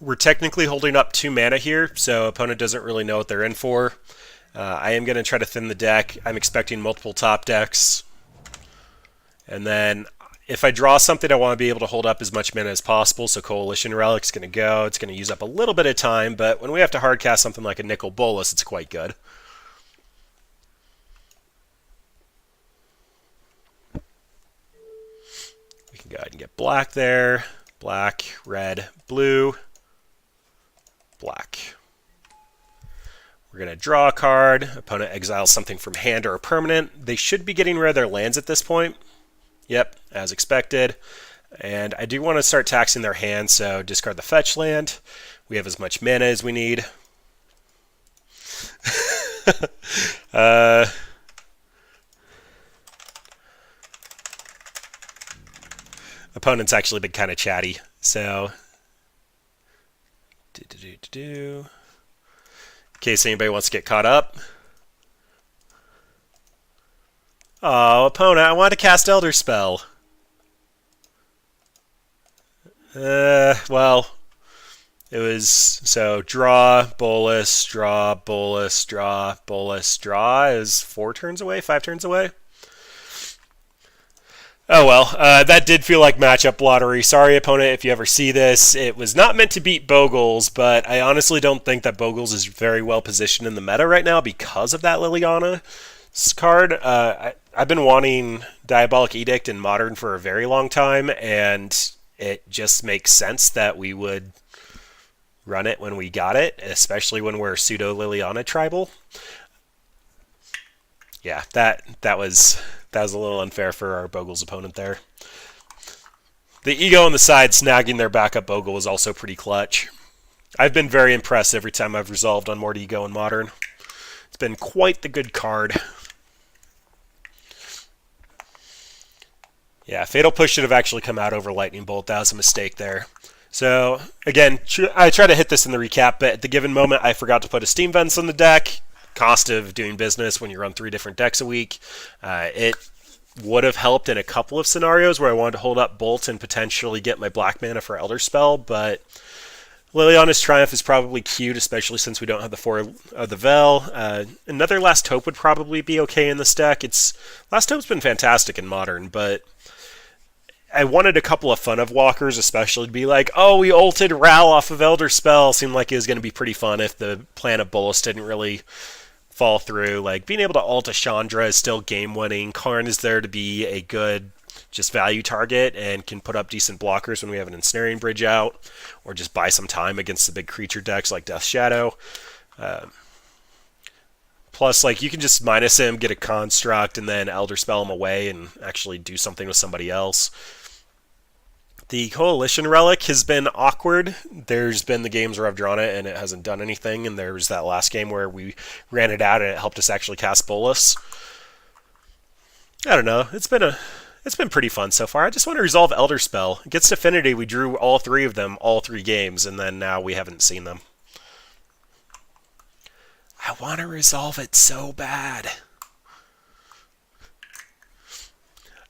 A: We're technically holding up 2 mana here, so opponent doesn't really know what they're in for. I am going to try to thin the deck. I'm expecting multiple top decks. And then if I draw something, I want to be able to hold up as much mana as possible, so Coalition Relic's going to go. It's going to use up a little bit of time, but when we have to hardcast something like a Nicol Bolas, it's quite good. We can go ahead and get black there. Black, red, blue. black. We're going to draw a card. Opponent exiles something from hand or a permanent. They should be getting rid of their lands at this point. Yep, as expected. And I do want to start taxing their hand, so discard the fetch land. We have as much mana as we need. Opponent's actually been kind of chatty, so... In case anybody wants to get caught up. Oh, opponent, I want to cast Elderspell. Well, it was, so draw, bolus, draw, bolus, draw, bolus, draw. It was 4 turns away, 5 turns away. Oh well, that did feel like matchup lottery. Sorry, opponent, if you ever see this. It was not meant to beat Bogles, but I honestly don't think that Bogles is very well positioned in the meta right now because of that Liliana card. I've been wanting Diabolic Edict in Modern for a very long time, and it just makes sense that we would run it when we got it, especially when we're pseudo Liliana tribal. Yeah, that was a little unfair for our Bogle's opponent there. The ego on the side snagging their backup Bogle was also pretty clutch. I've been very impressed every time I've resolved on Mort Ego in Modern. It's been quite the good card. Yeah, Fatal Push should have actually come out over Lightning Bolt. That was a mistake there. So, again, I try to hit this in the recap, but at the given moment, I forgot to put a Steam Vents on the deck. Cost of doing business when you run 3 different decks a week. It would have helped in a couple of scenarios where I wanted to hold up Bolt and potentially get my black mana for Elderspell, but Liliana's Triumph is probably cute, especially since we don't have the 4 of the Vel. Another Last Hope would probably be okay in this deck. Last Hope's been fantastic in Modern, but I wanted a couple of fun of walkers, especially to be like, oh, we ulted Ral off of Elderspell. Seemed like it was going to be pretty fun if the plan of Bolus didn't really fall through. Like, being able to ult a Chandra is still game-winning. Karn is there to be a good just value target and can put up decent blockers when we have an Ensnaring Bridge out, or just buy some time against the big creature decks like Death Shadow. Plus, like, you can just minus him, get a construct, and then Elderspell him away and actually do something with somebody else. The Coalition Relic has been awkward. There's been the games where I've drawn it and it hasn't done anything, and there was that last game where we ran it out and it helped us actually cast Bolus. I don't know. It's been pretty fun so far. I just want to resolve Elderspell. Against Affinity, we drew all 3 of them, all 3 games, and then now we haven't seen them. I want to resolve it so bad.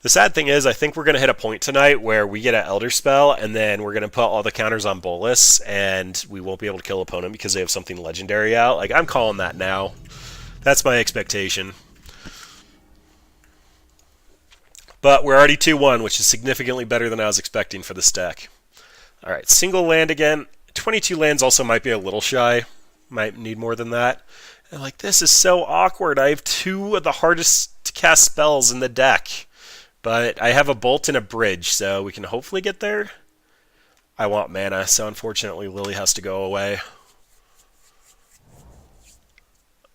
A: The sad thing is, I think we're going to hit a point tonight where we get an Elderspell, and then we're going to put all the counters on Bolus, and we won't be able to kill opponent because they have something legendary out. Like, I'm calling that now. That's my expectation. But we're already 2-1, which is significantly better than I was expecting for this deck. Alright, single land again. 22 lands also might be a little shy. Might need more than that. And like, this is so awkward. I have 2 of the hardest to cast spells in the deck. But I have a Bolt and a Bridge, so we can hopefully get there. I want mana, so unfortunately Lily has to go away.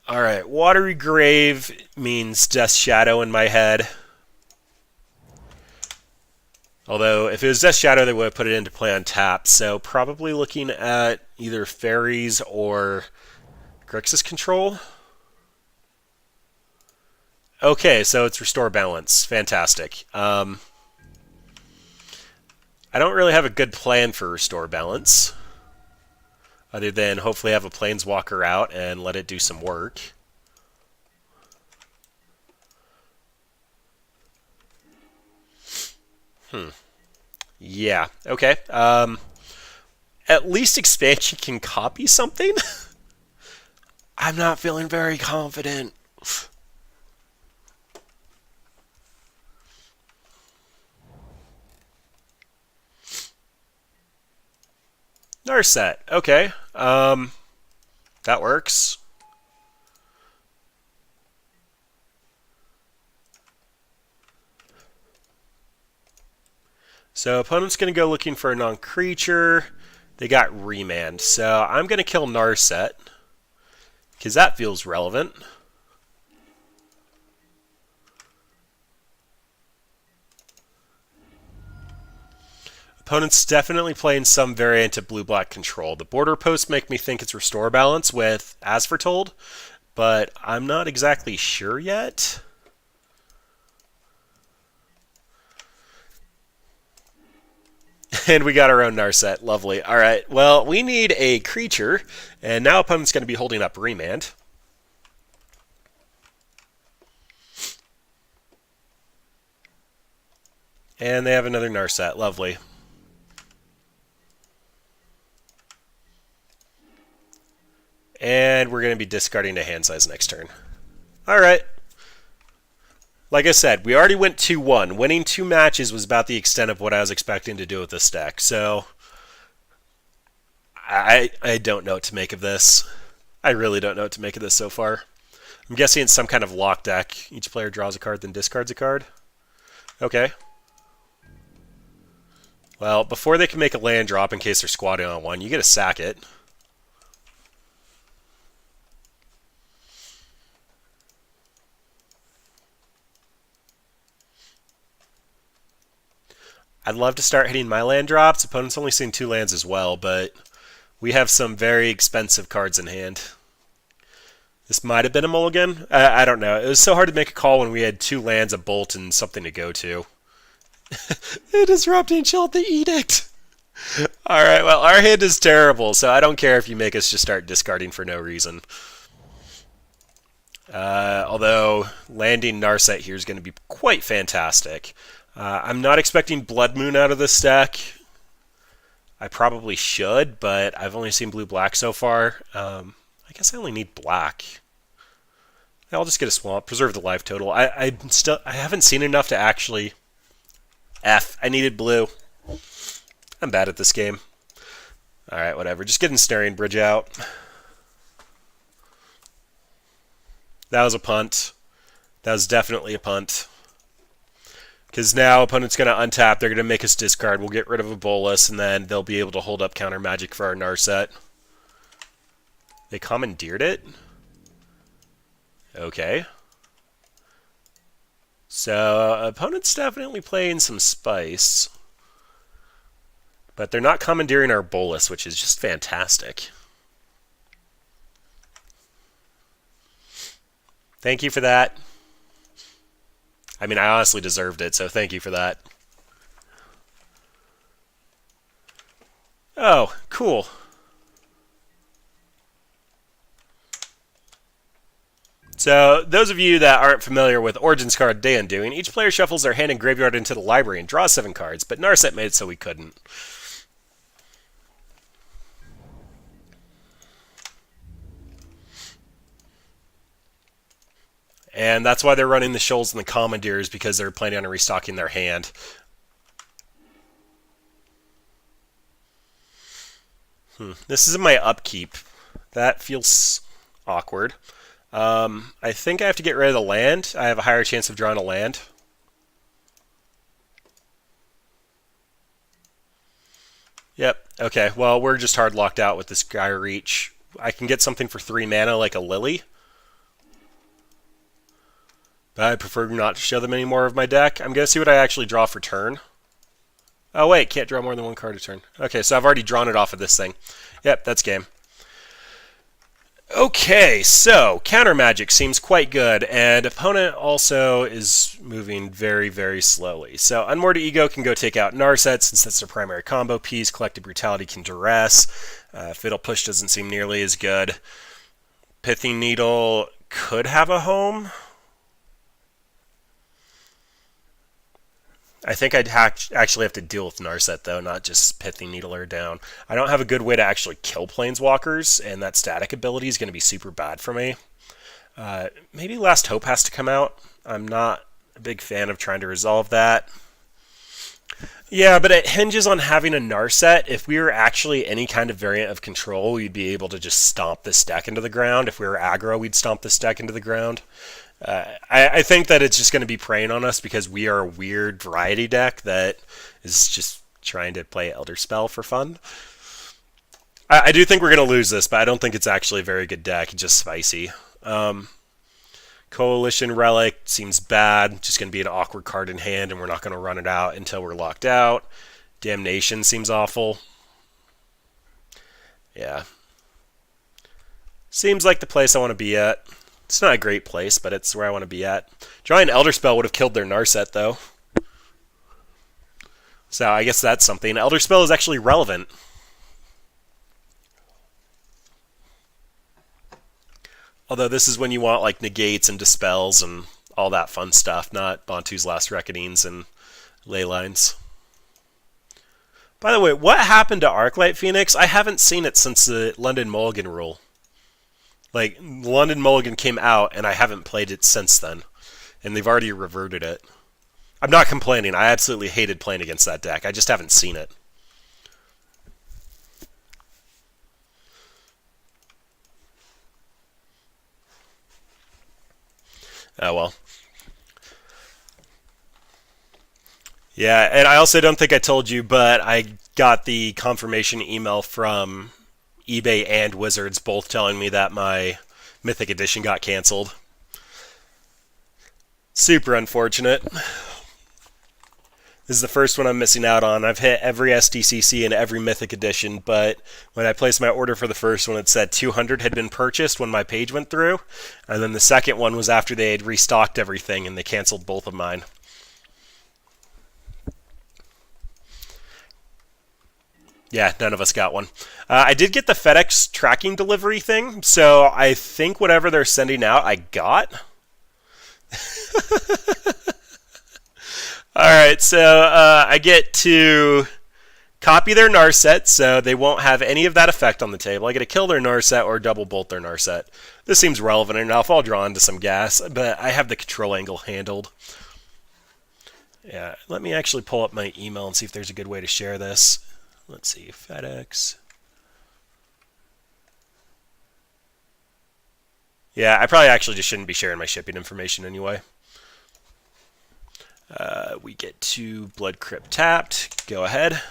A: Alright, Watery Grave means Death Shadow in my head. Although, if it was Death Shadow, they would have put it into play on tap, so probably looking at either Fairies or Grixis Control. Okay, so it's Restore Balance. Fantastic. I don't really have a good plan for Restore Balance, other than hopefully have a Planeswalker out and let it do some work. Yeah, okay. At least expansion can copy something? I'm not feeling very confident. Narset. Okay. That works. So opponent's going to go looking for a non-creature. They got Remand. So I'm going to kill Narset, because that feels relevant. Opponent's definitely playing some variant of blue-black control. The border posts make me think it's Restore Balance with As Foretold, but I'm not exactly sure yet. And we got our own Narset. Lovely. All right. Well, we need a creature, and now opponent's going to be holding up Remand. And they have another Narset. Lovely. And we're going to be discarding a hand size next turn. All right. Like I said, we already went 2-1. Winning 2 matches was about the extent of what I was expecting to do with this deck. So I don't know what to make of this. I really don't know what to make of this so far. I'm guessing it's some kind of lock deck. Each player draws a card, then discards a card. Okay. Well, before they can make a land drop in case they're squatting on one, you get to sack it. I'd love to start hitting my land drops. Opponent's only seen 2 lands as well, but we have some very expensive cards in hand. This might have been a mulligan. I don't know. It was so hard to make a call when we had 2 lands, a bolt, and something to go to. Disrupting Chill the Edict. Alright, well, our hand is terrible, so I don't care if you make us just start discarding for no reason. Although, landing Narset here is going to be quite fantastic. I'm not expecting Blood Moon out of this deck. I probably should, but I've only seen blue-black so far. I guess I only need black. I'll just get a swamp, preserve the life total. I haven't seen enough to actually... I needed blue. I'm bad at this game. Alright, whatever. Just get Ensnaring Bridge out. That was a punt. That was definitely a punt. Because now opponent's going to untap. They're going to make us discard. We'll get rid of a Bolus, and then they'll be able to hold up counter magic for our Narset. They commandeered it? Okay. So, opponent's definitely playing some spice. But they're not commandeering our Bolus, which is just fantastic. Thank you for that. I mean, I honestly deserved it, so thank you for that. Oh, cool. So, those of you that aren't familiar with Origins card Day Undoing, each player shuffles their hand and graveyard into the library and draws 7 cards, but Narset made it so we couldn't. And that's why they're running the Shoals and the Commandeers, because they're planning on restocking their hand. This is my upkeep. That feels awkward. I think I have to get rid of the land. I have a higher chance of drawing a land. Yep. Okay, well, we're just hard locked out with this Sky Reach. I can get something for 3 mana like a Lily. But I prefer not to show them any more of my deck. I'm going to see what I actually draw for turn. Oh, wait, can't draw more than 1 card a turn. Okay, so I've already drawn it off of this thing. Yep, that's game. Okay, so counter magic seems quite good, and opponent also is moving very, very slowly. So Unmoored Ego can go take out Narset, since that's their primary combo piece. Collective Brutality can duress. Fatal Push doesn't seem nearly as good. Pithing Needle could have a home. I think I'd actually have to deal with Narset, though, not just Pithing Needle her down. I don't have a good way to actually kill Planeswalkers, and that static ability is going to be super bad for me. Maybe Last Hope has to come out. I'm not a big fan of trying to resolve that. Yeah, but it hinges on having a Narset. If we were actually any kind of variant of control, we'd be able to just stomp this deck into the ground. If we were aggro, we'd stomp this deck into the ground. I think that it's just going to be preying on us because we are a weird variety deck that is just trying to play Elderspell for fun. I do think we're going to lose this, but I don't think it's actually a very good deck. It's just spicy. Coalition Relic seems bad. Just going to be an awkward card in hand, and we're not going to run it out until we're locked out. Damnation seems awful. Yeah. Seems like the place I want to be at. It's not a great place, but it's where I want to be at. Drawing Elderspell would have killed their Narset, though. So I guess that's something. Elderspell is actually relevant. Although this is when you want like negates and dispels and all that fun stuff, not Bantu's Last Reckonings and Leylines. By the way, what happened to Arclight Phoenix? I haven't seen it since the London Mulligan rule. Like, London Mulligan came out, and I haven't played it since then. And they've already reverted it. I'm not complaining. I absolutely hated playing against that deck. I just haven't seen it. Oh, well. Yeah, and I also don't think I told you, but I got the confirmation email from eBay and Wizards both telling me that my Mythic Edition got canceled. Super unfortunate. This is the first one I'm missing out on. I've hit every SDCC and every Mythic Edition, but when I placed my order for the first one, it said 200 had been purchased when my page went through, and then the second one was after they had restocked everything, and they canceled both of mine. Yeah, none of us got one. I did get the FedEx tracking delivery thing, so I think whatever they're sending out, I got. Alright, so I get to copy their Narset, so they won't have any of that effect on the table. I get to kill their Narset or double bolt their Narset. This seems relevant enough. I'll draw into some gas, but I have the control angle handled. Yeah, let me actually pull up my email and see if there's a good way to share this. Let's see, FedEx. Yeah, I probably actually just shouldn't be sharing my shipping information anyway. We get to Blood Crypt tapped. Go ahead.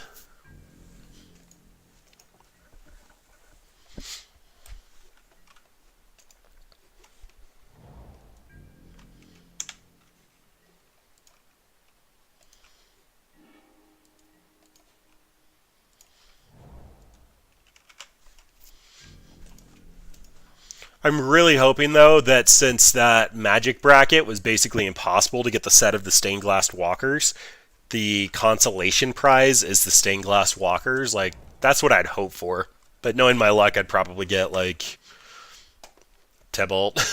A: I'm really hoping, though, that since that Magic bracket was basically impossible to get the set of the Stained Glass Walkers, the consolation prize is the Stained Glass Walkers. Like, that's what I'd hope for. But knowing my luck, I'd probably get, like, Tybalt.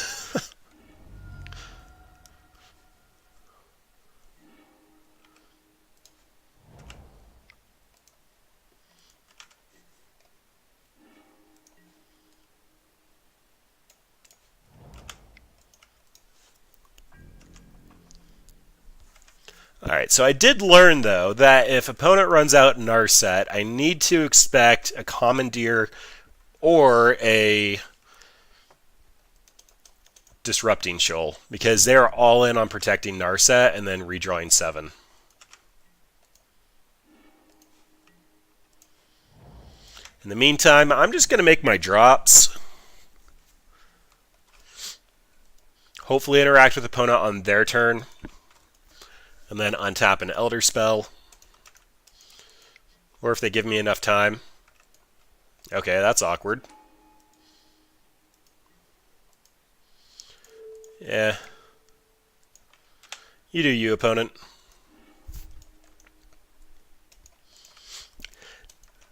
A: Alright, so I did learn, though, that if opponent runs out Narset, I need to expect a Commandeer or a Disrupting Shoal, because they're all in on protecting Narset and then redrawing 7. In the meantime, I'm just going to make my drops. Hopefully interact with opponent on their turn. And then untap an Elderspell. Or if they give me enough time. Okay, that's awkward. Yeah. You do you, opponent.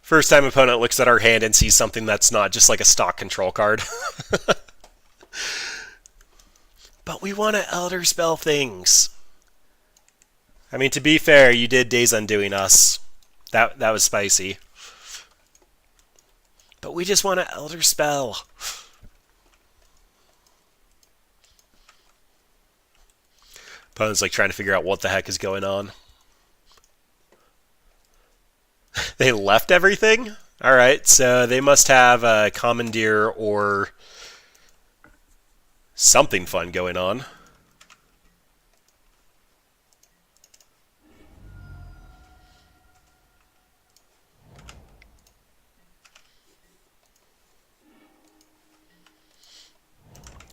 A: First time opponent looks at our hand and sees something that's not just like a stock control card. But we want to Elderspell things. I mean, to be fair, you did Days Undoing Us. That was spicy. But we just want to Elderspell. Opponent's like trying to figure out what the heck is going on. They left everything? Alright, so they must have a Commandeer or something fun going on.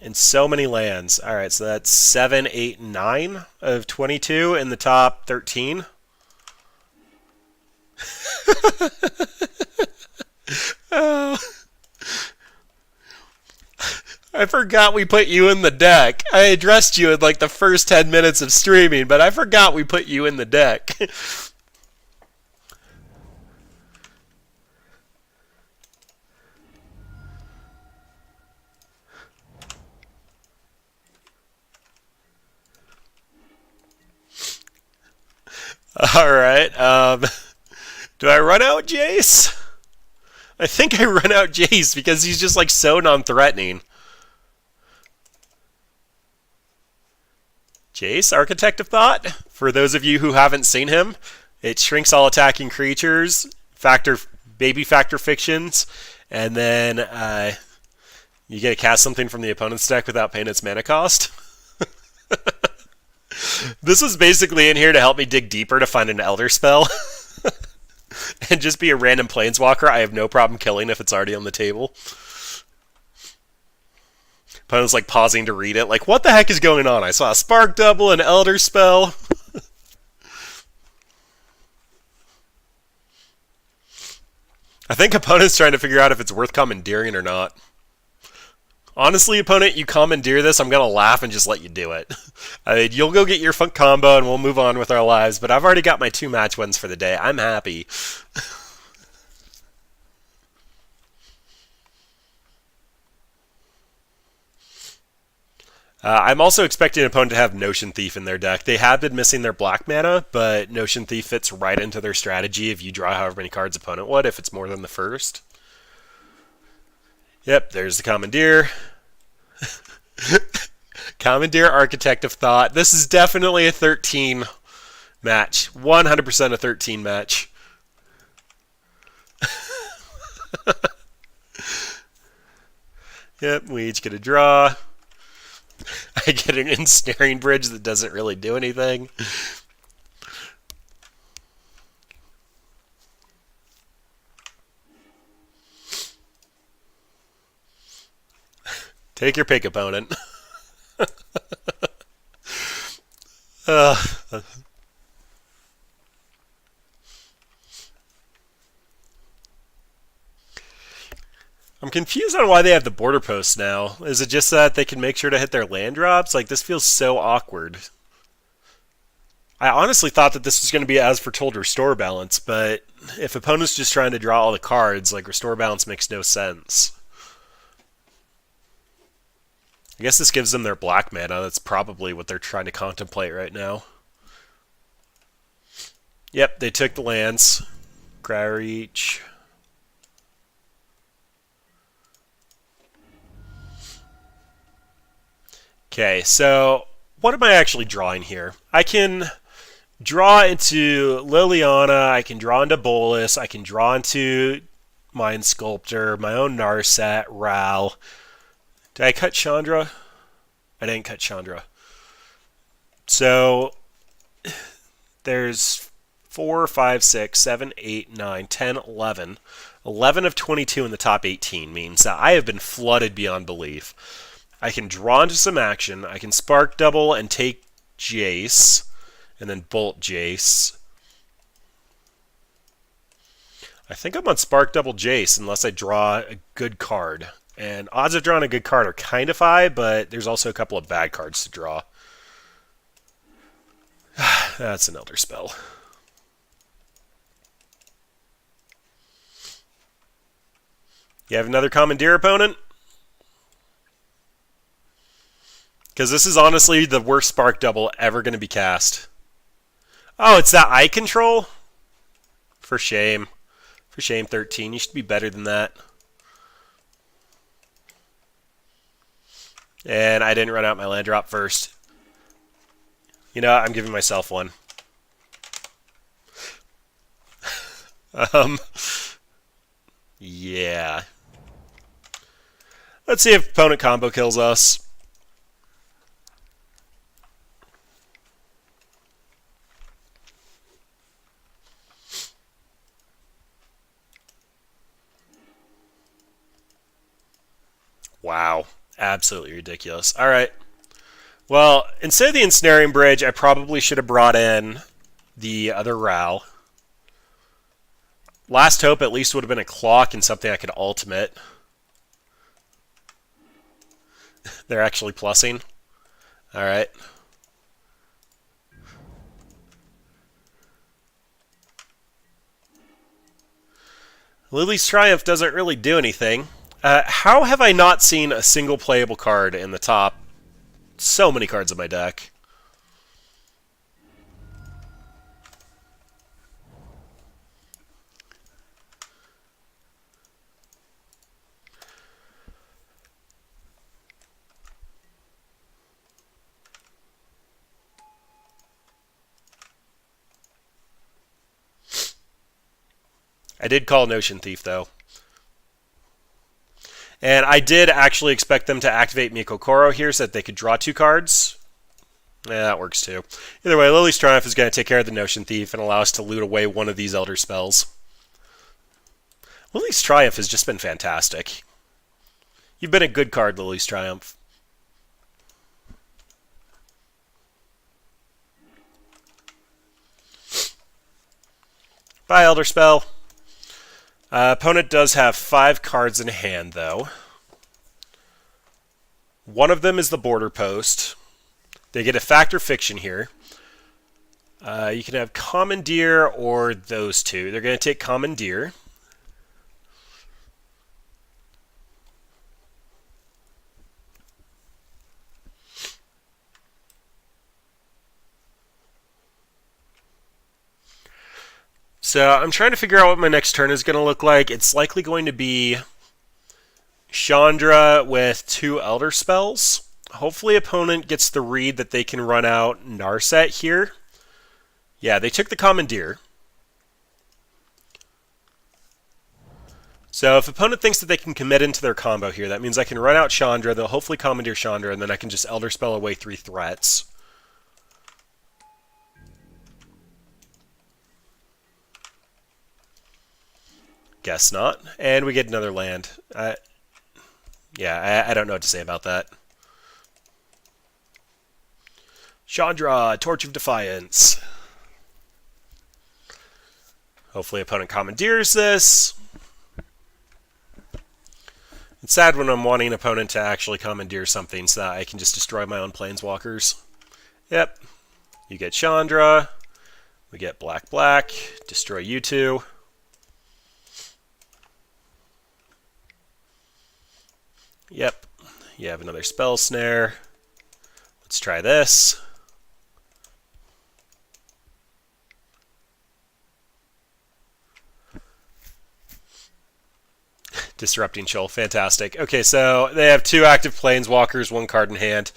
A: And so many lands. All right, so that's 7, 8, 9 of 22 in the top 13. Oh, I forgot we put you in the deck. I addressed you in like the first 10 minutes of streaming, but I forgot we put you in the deck. All right. Do I run out Jace? I think I run out Jace because he's just like so non-threatening. Jace, Architect of Thought. For those of you who haven't seen him, it shrinks all attacking creatures, baby factor fictions, and then you get to cast something from the opponent's deck without paying its mana cost. This was basically in here to help me dig deeper to find an Elderspell. And just be a random planeswalker I have no problem killing if it's already on the table. Opponent's like pausing to read it, like, what the heck is going on? I saw a Spark Double, an Elderspell. I think opponent's trying to figure out if it's worth commandeering or not. Honestly, opponent, you commandeer this, I'm going to laugh and just let you do it. I mean, you'll go get your funk combo and we'll move on with our lives, but I've already got my 2 match wins for the day. I'm happy. I'm also expecting an opponent to have Notion Thief in their deck. They have been missing their black mana, but Notion Thief fits right into their strategy if you draw however many cards opponent would, if it's more than the first. Yep, there's the Commandeer. Commandeer, Architect of Thought. This is definitely a 13 match. 100% a 13 match. Yep, we each get a draw. I get an ensnaring bridge that doesn't really do anything. Take your pick, opponent. I'm confused on why they have the border posts now. Is it just that they can make sure to hit their land drops? Like, this feels so awkward. I honestly thought that this was going to be as foretold Restore Balance, but if opponent's just trying to draw all the cards, like, Restore Balance makes no sense. I guess this gives them their black mana. That's probably what they're trying to contemplate right now. Yep, they took the lands. Growler each. Okay, so what am I actually drawing here? I can draw into Liliana, I can draw into Bolas, I can draw into Mind Sculptor, my own Narset, Ral. Did I cut Chandra? I didn't cut Chandra. So there's 4, 5, 6, 7, 8, 9, 10, 11. 11 of 22 in the top 18 means that I have been flooded beyond belief. I can draw into some action. I can Spark Double and take Jace, and then Bolt Jace. I think I'm on Spark Double Jace unless I draw a good card. And odds of drawing a good card are kind of high, but there's also a couple of bad cards to draw. That's an Elderspell. You have another Commandeer opponent? Because this is honestly the worst Spark Double ever going to be cast. Oh, it's that eye control? For shame. For shame, 13. You should be better than that. And I didn't run out my land drop first. You know, I'm giving myself one. Yeah. Let's see if opponent combo kills us. Wow. Absolutely ridiculous. All right. Well, instead of the Ensnaring Bridge, I probably should have brought in the other Ral. Last Hope at least would have been a clock and something I could ultimate. They're actually plussing. All right. Lily's Triumph doesn't really do anything. How have I not seen a single playable card in the top so many cards in my deck? I did call Notion Thief, though. And I did actually expect them to activate Mikokoro here so that they could draw 2 cards. Yeah, that works too. Either way, Lily's Triumph is going to take care of the Notion Thief and allow us to loot away one of these Elder Spells. Lily's Triumph has just been fantastic. You've been a good card, Lily's Triumph. Bye, Elderspell. Opponent does have 5 cards in hand, though. One of them is the Border Post. They get a Fact or Fiction here. You can have Commandeer or those two. They're going to take Commandeer. So I'm trying to figure out what my next turn is going to look like. It's likely going to be Chandra with 2 Elder Spells. Hopefully opponent gets the read that they can run out Narset here. Yeah, they took the Commandeer. So if opponent thinks that they can commit into their combo here, that means I can run out Chandra, they'll hopefully Commandeer Chandra, and then I can just Elder Spell away 3 threats. Guess not. And we get another land. Yeah, I don't know what to say about that. Chandra, Torch of Defiance. Hopefully opponent commandeers this. It's sad when I'm wanting an opponent to actually commandeer something so that I can just destroy my own planeswalkers. Yep. You get Chandra. We get black, black. Destroy you two. Yep. You have another spell snare. Let's try this. Disrupting Shoal. Fantastic. Okay, so they have 2 active planeswalkers, 1 card in hand.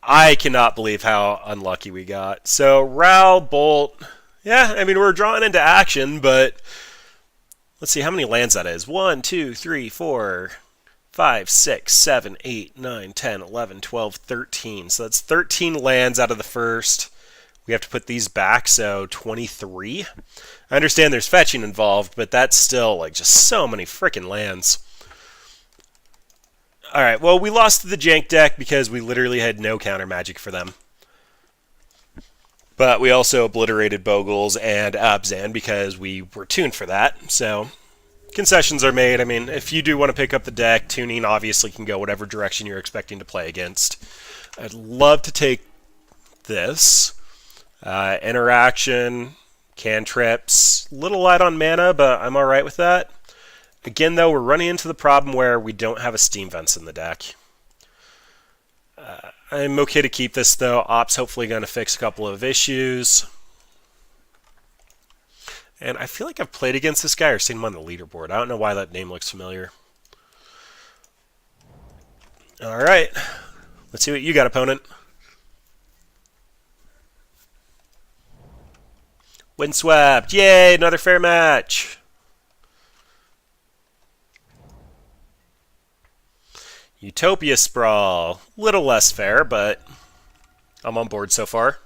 A: I cannot believe how unlucky we got. So, Ral, Bolt. Yeah, I mean, we're drawing into action, but let's see how many lands that is. 1, 2, 3, 4, 5, 6, 7, 8, 9, 10, 11, 12, 13. So that's 13 lands out of the first. We have to put these back, so 23. I understand there's fetching involved, but that's still like just so many freaking lands. Alright, well, we lost to the jank deck because we literally had no counter magic for them. But we also obliterated Bogles and Abzan because we were tuned for that, so concessions are made. I mean, if you do want to pick up the deck, tuning obviously can go whatever direction you're expecting to play against. I'd love to take this. Interaction, cantrips, little light on mana, but I'm alright with that. Again, though, we're running into the problem where we don't have a Steam Vents in the deck. I'm okay to keep this, though. Op's hopefully going to fix a couple of issues. And I feel like I've played against this guy or seen him on the leaderboard. I don't know why that name looks familiar. Alright. Let's see what you got, opponent. Windswept. Yay, another fair match. Utopia Sprawl. Little less fair, but I'm on board so far.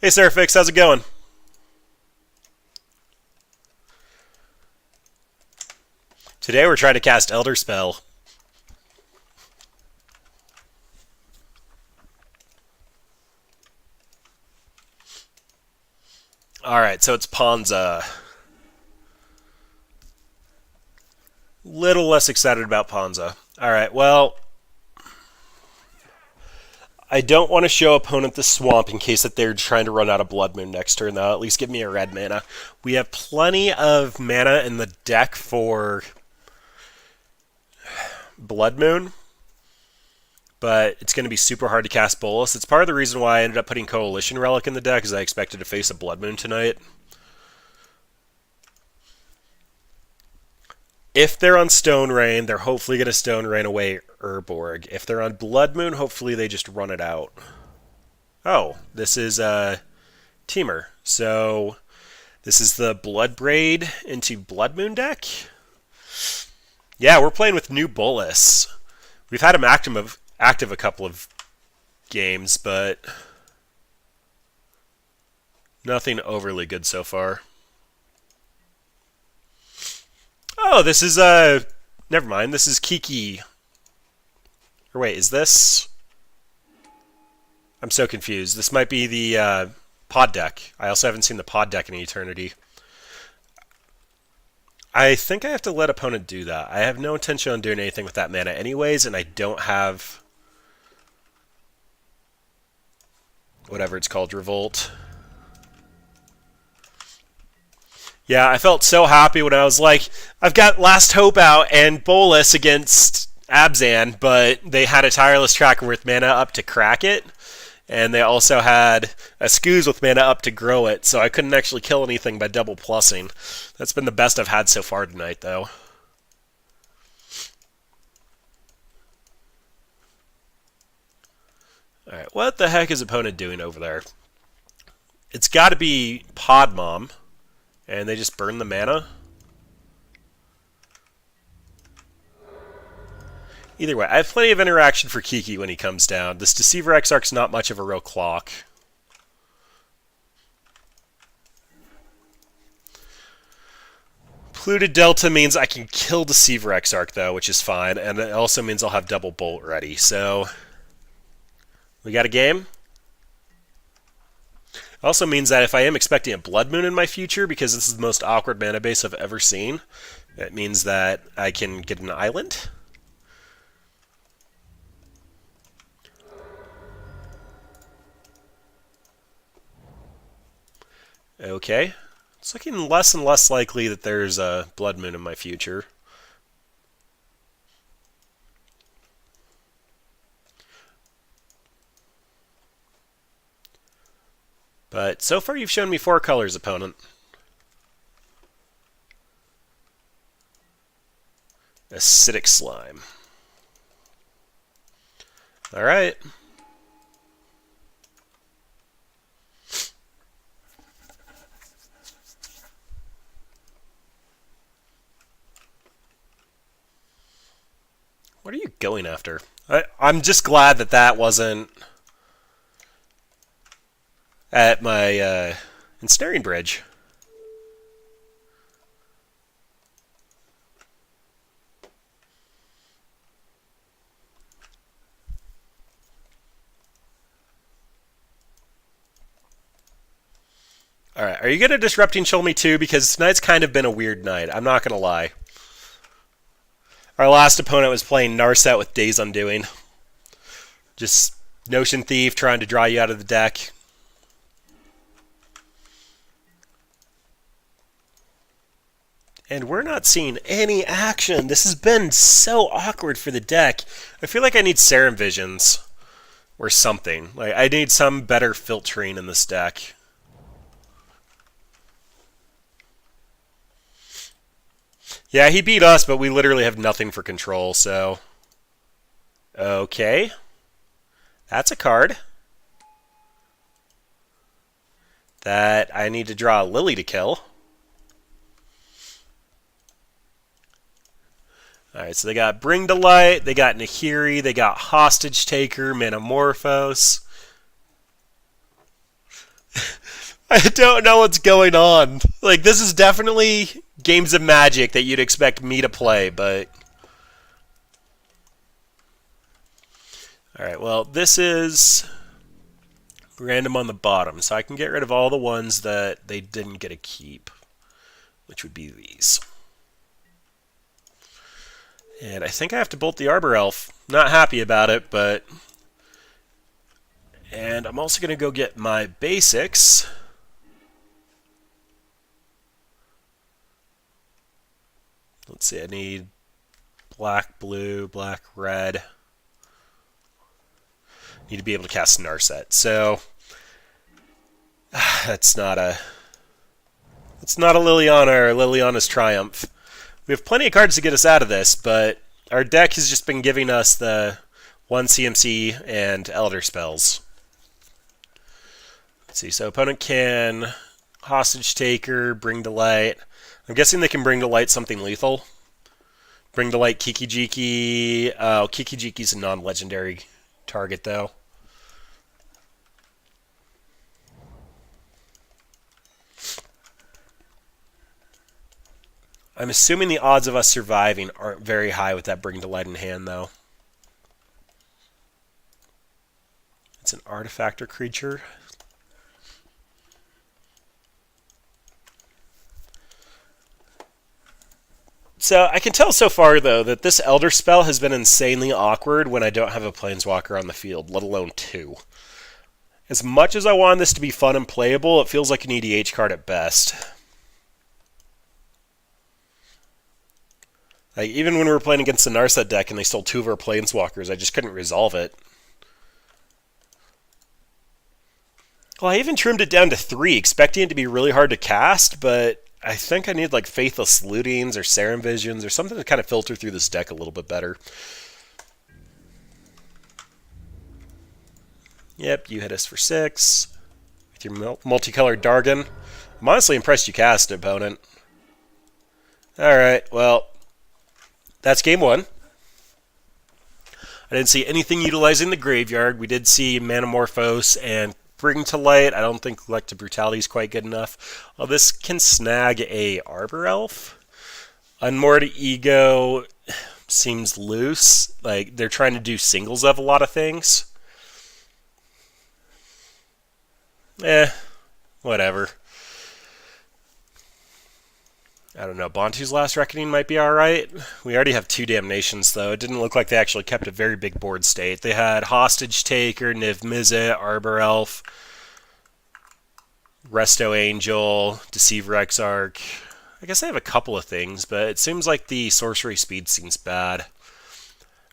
A: Hey, Surfix, how's it going? Today we're trying to cast Elderspell. Alright, so it's Ponza. Little less excited about Ponza. Alright, well, I don't want to show opponent the swamp in case that they're trying to run out of Blood Moon next turn. That'll at least give me a red mana. We have plenty of mana in the deck for Blood Moon, but it's going to be super hard to cast Bolus. It's part of the reason why I ended up putting Coalition Relic in the deck, because I expected to face a Blood Moon tonight. If they're on Stone Rain, they're hopefully going to Stone Rain away Urborg. If they're on Blood Moon, hopefully they just run it out. Oh, this is Teamer. So this is the Blood Braid into Blood Moon deck? Yeah, we're playing with new Bolus. We've had him active a couple of games, but nothing overly good so far. Oh, this is, never mind. This is Kiki. Or wait, is this? I'm so confused. This might be the pod deck. I also haven't seen the pod deck in eternity. I think I have to let opponent do that. I have no intention on doing anything with that mana anyways, and I don't have whatever it's called, Revolt. Yeah, I felt so happy when I was like, I've got Last Hope out and Bolus against Abzan, but they had a Tireless Tracker with mana up to crack it, and they also had a Scooz with mana up to grow it, so I couldn't actually kill anything by double plussing. That's been the best I've had so far tonight, though. Alright, what the heck is opponent doing over there? It's got to be Pod Mom. And they just burn the mana? Either way, I have plenty of interaction for Kiki when he comes down. This Deceiver Exarch's not much of a real clock. Polluted Delta means I can kill Deceiver Exarch, though, which is fine. And it also means I'll have double Bolt ready. So, we got a game? Also means that if I am expecting a Blood Moon in my future, because this is the most awkward mana base I've ever seen, it means that I can get an island. Okay. It's looking less and less likely that there's a Blood Moon in my future. But so far you've shown me 4 colors, opponent. Acidic Slime. Alright. What are you going after? I'm just glad that that wasn't at my ensnaring bridge. Alright, are you going to Disrupting Chill me too? Because tonight's kind of been a weird night. I'm not going to lie. Our last opponent was playing Narset with Days Undoing. Just Notion Thief trying to draw you out of the deck. And we're not seeing any action. This has been so awkward for the deck. I feel like I need Serum Visions or something. Like I need some better filtering in this deck. Yeah, he beat us, but we literally have nothing for control, so... Okay. That's a card. That I need to draw a Lily to kill. Alright, so they got Bring to Light, they got Nahiri, they got Hostage Taker, Manamorphose. I don't know what's going on. Like, this is definitely games of Magic that you'd expect me to play, but... Alright, well, this is random on the bottom, so I can get rid of all the ones that they didn't get a keep, which would be these. And I think I have to bolt the Arbor Elf. Not happy about it, but... And I'm also going to go get my basics. Let's see, I need black, blue, black, red. Need to be able to cast Narset. So that's not a Liliana or Liliana's Triumph. We have plenty of cards to get us out of this, but our deck has just been giving us the 1 CMC and Elder Spells. Let's see, so opponent can Hostage Taker, Bring to Light. I'm guessing they can Bring to Light something lethal. Bring to Light Kiki-Jiki. Oh, Kiki-Jiki's a non-legendary target, though. I'm assuming the odds of us surviving aren't very high with that Bring to Light in hand, though. It's an artifact or creature. So I can tell so far, though, that this Elderspell has been insanely awkward when I don't have a Planeswalker on the field, let alone 2. As much as I want this to be fun and playable, it feels like an EDH card at best. Like, even when we were playing against the Narset deck and they stole 2 of our Planeswalkers, I just couldn't resolve it. Well, I even trimmed it down to 3, expecting it to be really hard to cast, but I think I need like Faithless Lootings or Serum Visions or something to kind of filter through this deck a little bit better. Yep, you hit us for 6 with your multicolored Dargon. I'm honestly impressed you cast it, opponent. Alright, well, that's game 1. I didn't see anything utilizing the graveyard. We did see Manamorphose and Bring to Light. I don't think Collective Brutality is quite good enough. Well, this can snag a Arbor Elf. Unmoored Ego seems loose. Like, they're trying to do singles of a lot of things. Whatever. I don't know. Bantu's Last Reckoning might be alright. We already have 2 Damnations, though. It didn't look like they actually kept a very big board state. They had Hostage Taker, Niv Mizzet, Arbor Elf, Resto Angel, Deceiver Exarch. I guess they have a couple of things, but it seems like the sorcery speed seems bad.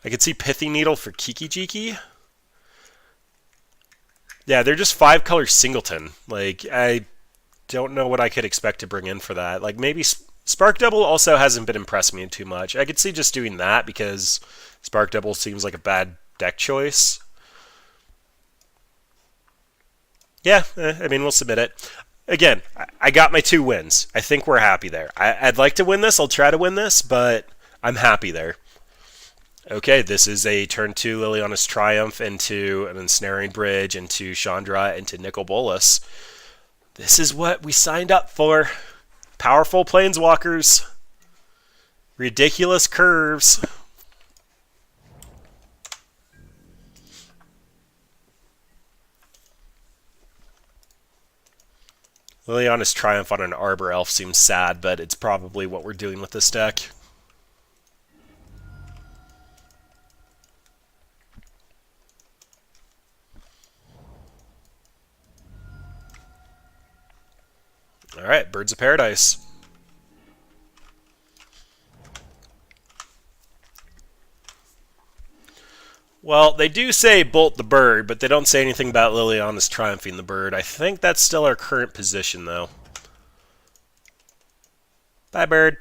A: I could see Pithy Needle for Kiki-Jiki. Yeah, they're just 5-color singleton. Like, I don't know what I could expect to bring in for that. Like, maybe Spark Double also hasn't been impressing me too much. I could see just doing that because Spark Double seems like a bad deck choice. Yeah, I mean, we'll submit it. Again, I got my 2 wins. I think we're happy there. I'd like to win this. I'll try to win this, but I'm happy there. Okay, this is a turn 2 Liliana's Triumph into an Ensnaring Bridge, into Chandra, into Nicol Bolas. This is what we signed up for. Powerful Planeswalkers. Ridiculous curves. Liliana's Triumph on an Arbor Elf seems sad, but it's probably what we're doing with this deck. Alright, Birds of Paradise. Well, they do say bolt the bird, but they don't say anything about Liliana's triumphing the bird. I think that's still our current position, though. Bye, bird.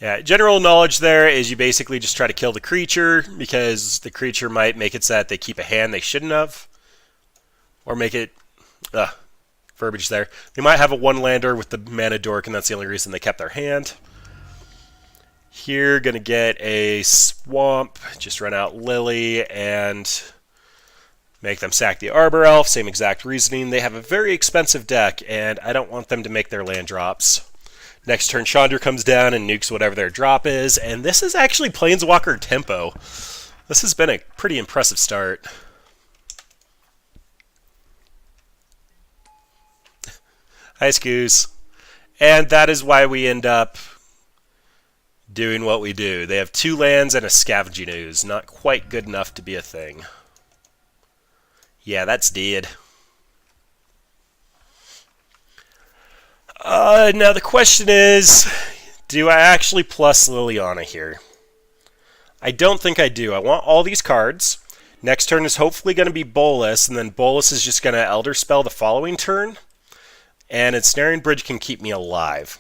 A: Yeah, general knowledge there is you basically just try to kill the creature because the creature might make it so that they keep a hand they shouldn't have. Or make it... verbiage there. They might have a one-lander with the mana dork and that's the only reason they kept their hand. Here, gonna get a swamp, just run out Lily, and make them sack the Arbor Elf. Same exact reasoning. They have a very expensive deck, and I don't want them to make their land drops. Next turn, Chandra comes down and nukes whatever their drop is, and this is actually Planeswalker tempo. This has been a pretty impressive start. Hi, Scoos. And that is why we end up doing what we do. They have 2 lands and a Scavenging Ooze. Not quite good enough to be a thing. Yeah, that's dead. Now the question is, do I actually plus Liliana here? I don't think I do. I want all these cards. Next turn is hopefully going to be Bolas, and then Bolas is just going to Elderspell the following turn. And Ensnaring Bridge can keep me alive.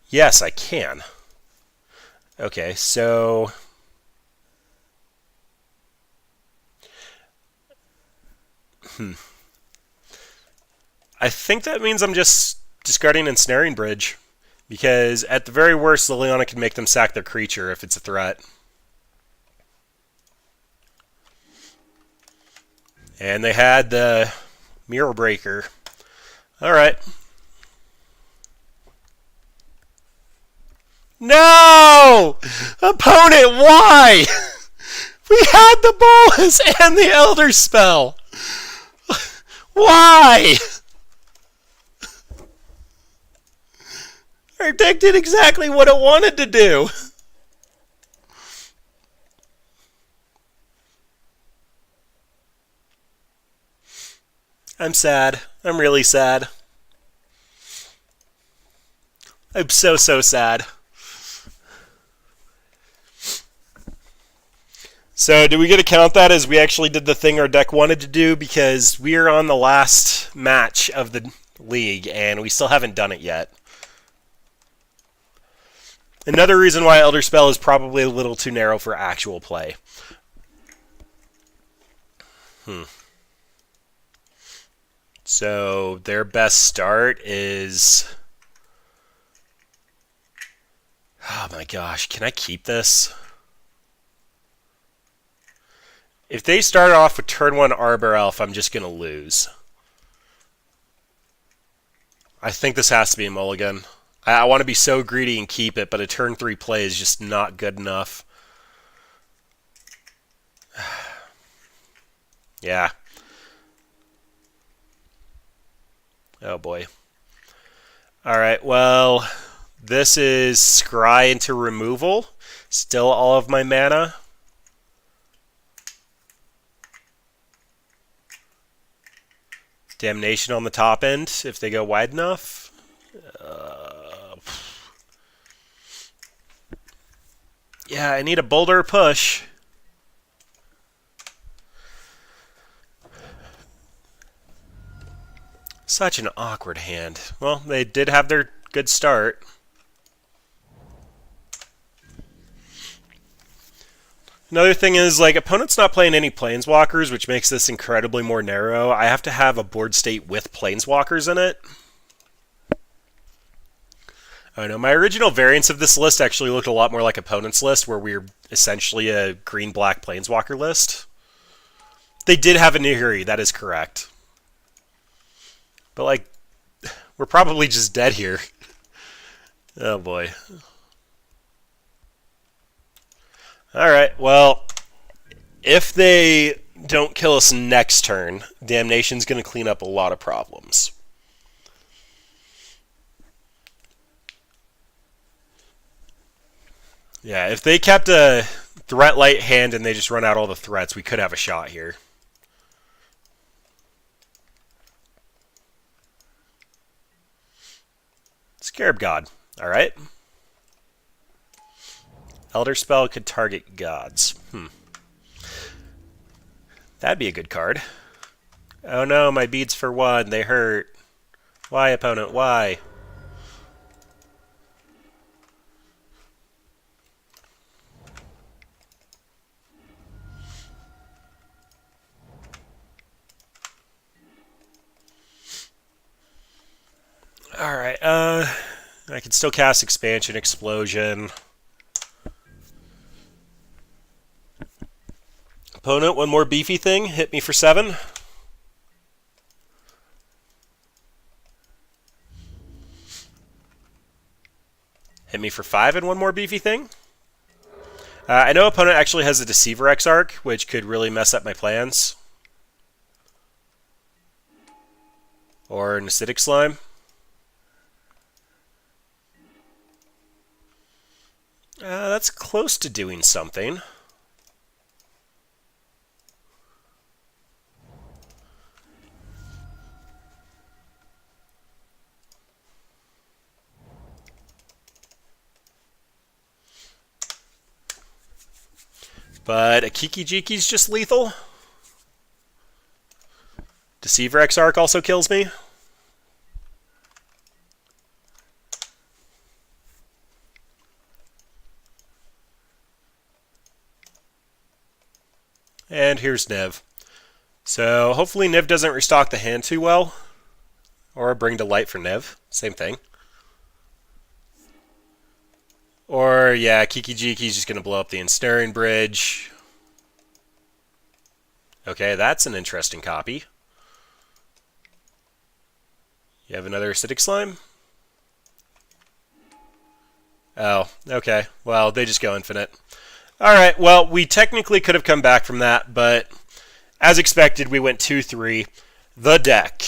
A: Yes, I can. Okay, so... I think that means I'm just discarding Ensnaring Bridge. Because at the very worst, Liliana can make them sack their creature if it's a threat. And they had the Mirror Breaker. Alright. No! Opponent, why? We had the Bolas and the Elderspell. Why? Our deck did exactly what it wanted to do. I'm sad. I'm really sad. I'm so sad. So, do we get to count that as we actually did the thing our deck wanted to do? Because we are on the last match of the league, and we still haven't done it yet. Another reason why Elderspell is probably a little too narrow for actual play. So, their best start is... Oh my gosh, can I keep this? If they start off with turn 1 Arbor Elf, I'm just going to lose. I think this has to be a mulligan. I want to be so greedy and keep it, but a turn 3 play is just not good enough. Yeah. Oh boy. Alright, well, this is Scry into removal. Still all of my mana. Damnation on the top end, if they go wide enough. Yeah, I need a bolder push. Such an awkward hand. Well, they did have their good start. Another thing is, like, opponent's not playing any planeswalkers, which makes this incredibly more narrow. I have to have a board state with planeswalkers in it. I know, my original variants of this list actually looked a lot more like opponent's list, where we were essentially a green-black planeswalker list. They did have a Nihiri, that is correct. But, like, we're probably just dead here. Oh boy. Alright, well, if they don't kill us next turn, Damnation's going to clean up a lot of problems. Yeah, if they kept a threat light hand and they just run out all the threats, we could have a shot here. Scarab God, alright. Elderspell could target gods. That'd be a good card. Oh no, my beads for 1, they hurt. Why, opponent, why? Alright, I can can still cast Expansion, Explosion. Opponent, one more beefy thing. Hit me for 7. Hit me for 5 and one more beefy thing. I know opponent actually has a Deceiver Exarch, which could really mess up my plans. Or an Acidic Slime. That's close to doing something. But a Kiki Jiki's just lethal. Deceiver Exarch also kills me. And here's Niv. So hopefully Niv doesn't restock the hand too well. Or bring to light for Niv. Same thing. Or, yeah, Kiki Jiki's just going to blow up the Ensnaring Bridge. Okay, that's an interesting copy. You have another Acidic Slime? Oh, okay. Well, they just go infinite. Alright, well, we technically could have come back from that, but as expected, we went 2-3. The deck.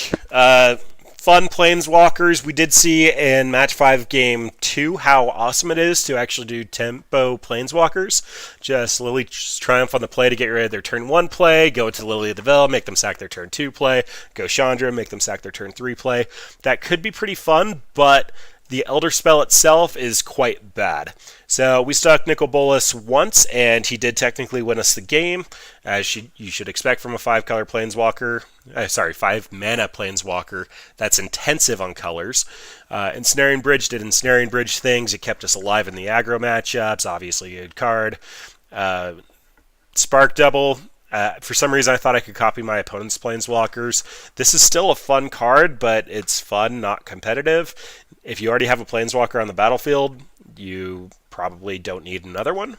A: Fun Planeswalkers. We did see in Match 5 Game 2 how awesome it is to actually do tempo Planeswalkers. Just Lily's Triumph on the play to get rid of their turn 1 play, go into Lily of the Veil, make them sack their turn 2 play, go Chandra, make them sack their turn 3 play. That could be pretty fun, but the Elderspell itself is quite bad. So we stuck Nicol Bolas once, and he did technically win us the game, as you should expect from a 5-color Planeswalker. 5-mana Planeswalker that's intensive on colors. Ensnaring Bridge did Ensnaring Bridge things. It kept us alive in the aggro matchups. Obviously a good card. Spark Double. For some reason, I thought I could copy my opponent's Planeswalkers. This is still a fun card, but it's fun, not competitive. If you already have a Planeswalker on the battlefield, you probably don't need another one,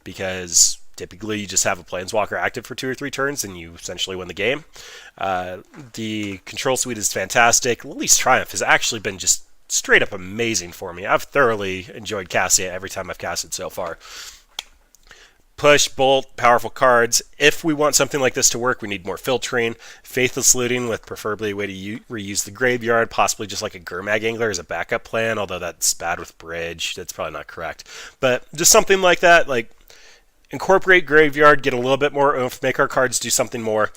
A: because typically you just have a Planeswalker active for 2 or 3 turns, and you essentially win the game. The control suite is fantastic. Lily's Triumph has actually been just straight up amazing for me. I've thoroughly enjoyed casting it every time I've casted so far. Push, Bolt, powerful cards. If we want something like this to work, we need more filtering. Faithless Looting with preferably a way to reuse the graveyard, possibly just like a Gurmag Angler as a backup plan, although that's bad with Bridge. That's probably not correct. But just something like that, like incorporate graveyard, get a little bit more oomph, make our cards do something more.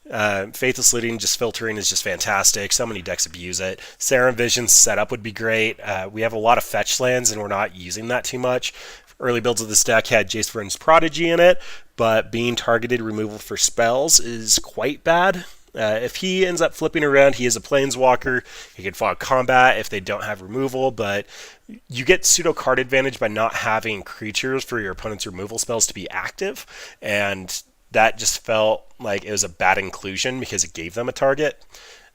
A: Faithless Looting, just filtering is just fantastic. So many decks abuse it. Serum Vision's setup would be great. We have a lot of fetch lands, and we're not using that too much. Early builds of this deck had Jace Vryn's Prodigy in it, but being targeted removal for spells is quite bad. If he ends up flipping around, he is a Planeswalker. He can fog combat if they don't have removal, but you get pseudo card advantage by not having creatures for your opponent's removal spells to be active, and that just felt like it was a bad inclusion because it gave them a target.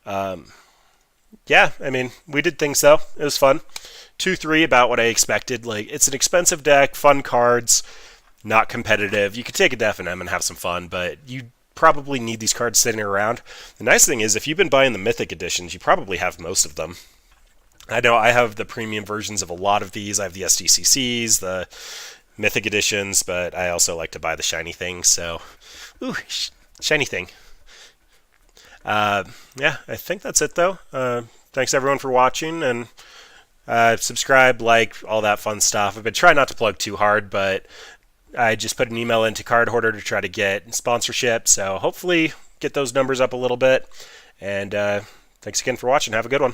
A: Yeah, I mean, we did things though. It was fun. 2-3, about what I expected. Like, it's an expensive deck, fun cards, not competitive. You could take a Def and M and have some fun, but you probably need these cards sitting around. The nice thing is, if you've been buying the Mythic editions, you probably have most of them. I know I have the premium versions of a lot of these. I have the SDCCs, the Mythic editions, but I also like to buy the shiny things, so... Ooh, shiny thing. Yeah, I think that's it, though. Thanks, everyone, for watching, and... subscribe, like, all that fun stuff. I've been trying not to plug too hard, but I just put an email into Card Hoarder to try to get sponsorship, so hopefully get those numbers up a little bit. And thanks again for watching. Have a good one.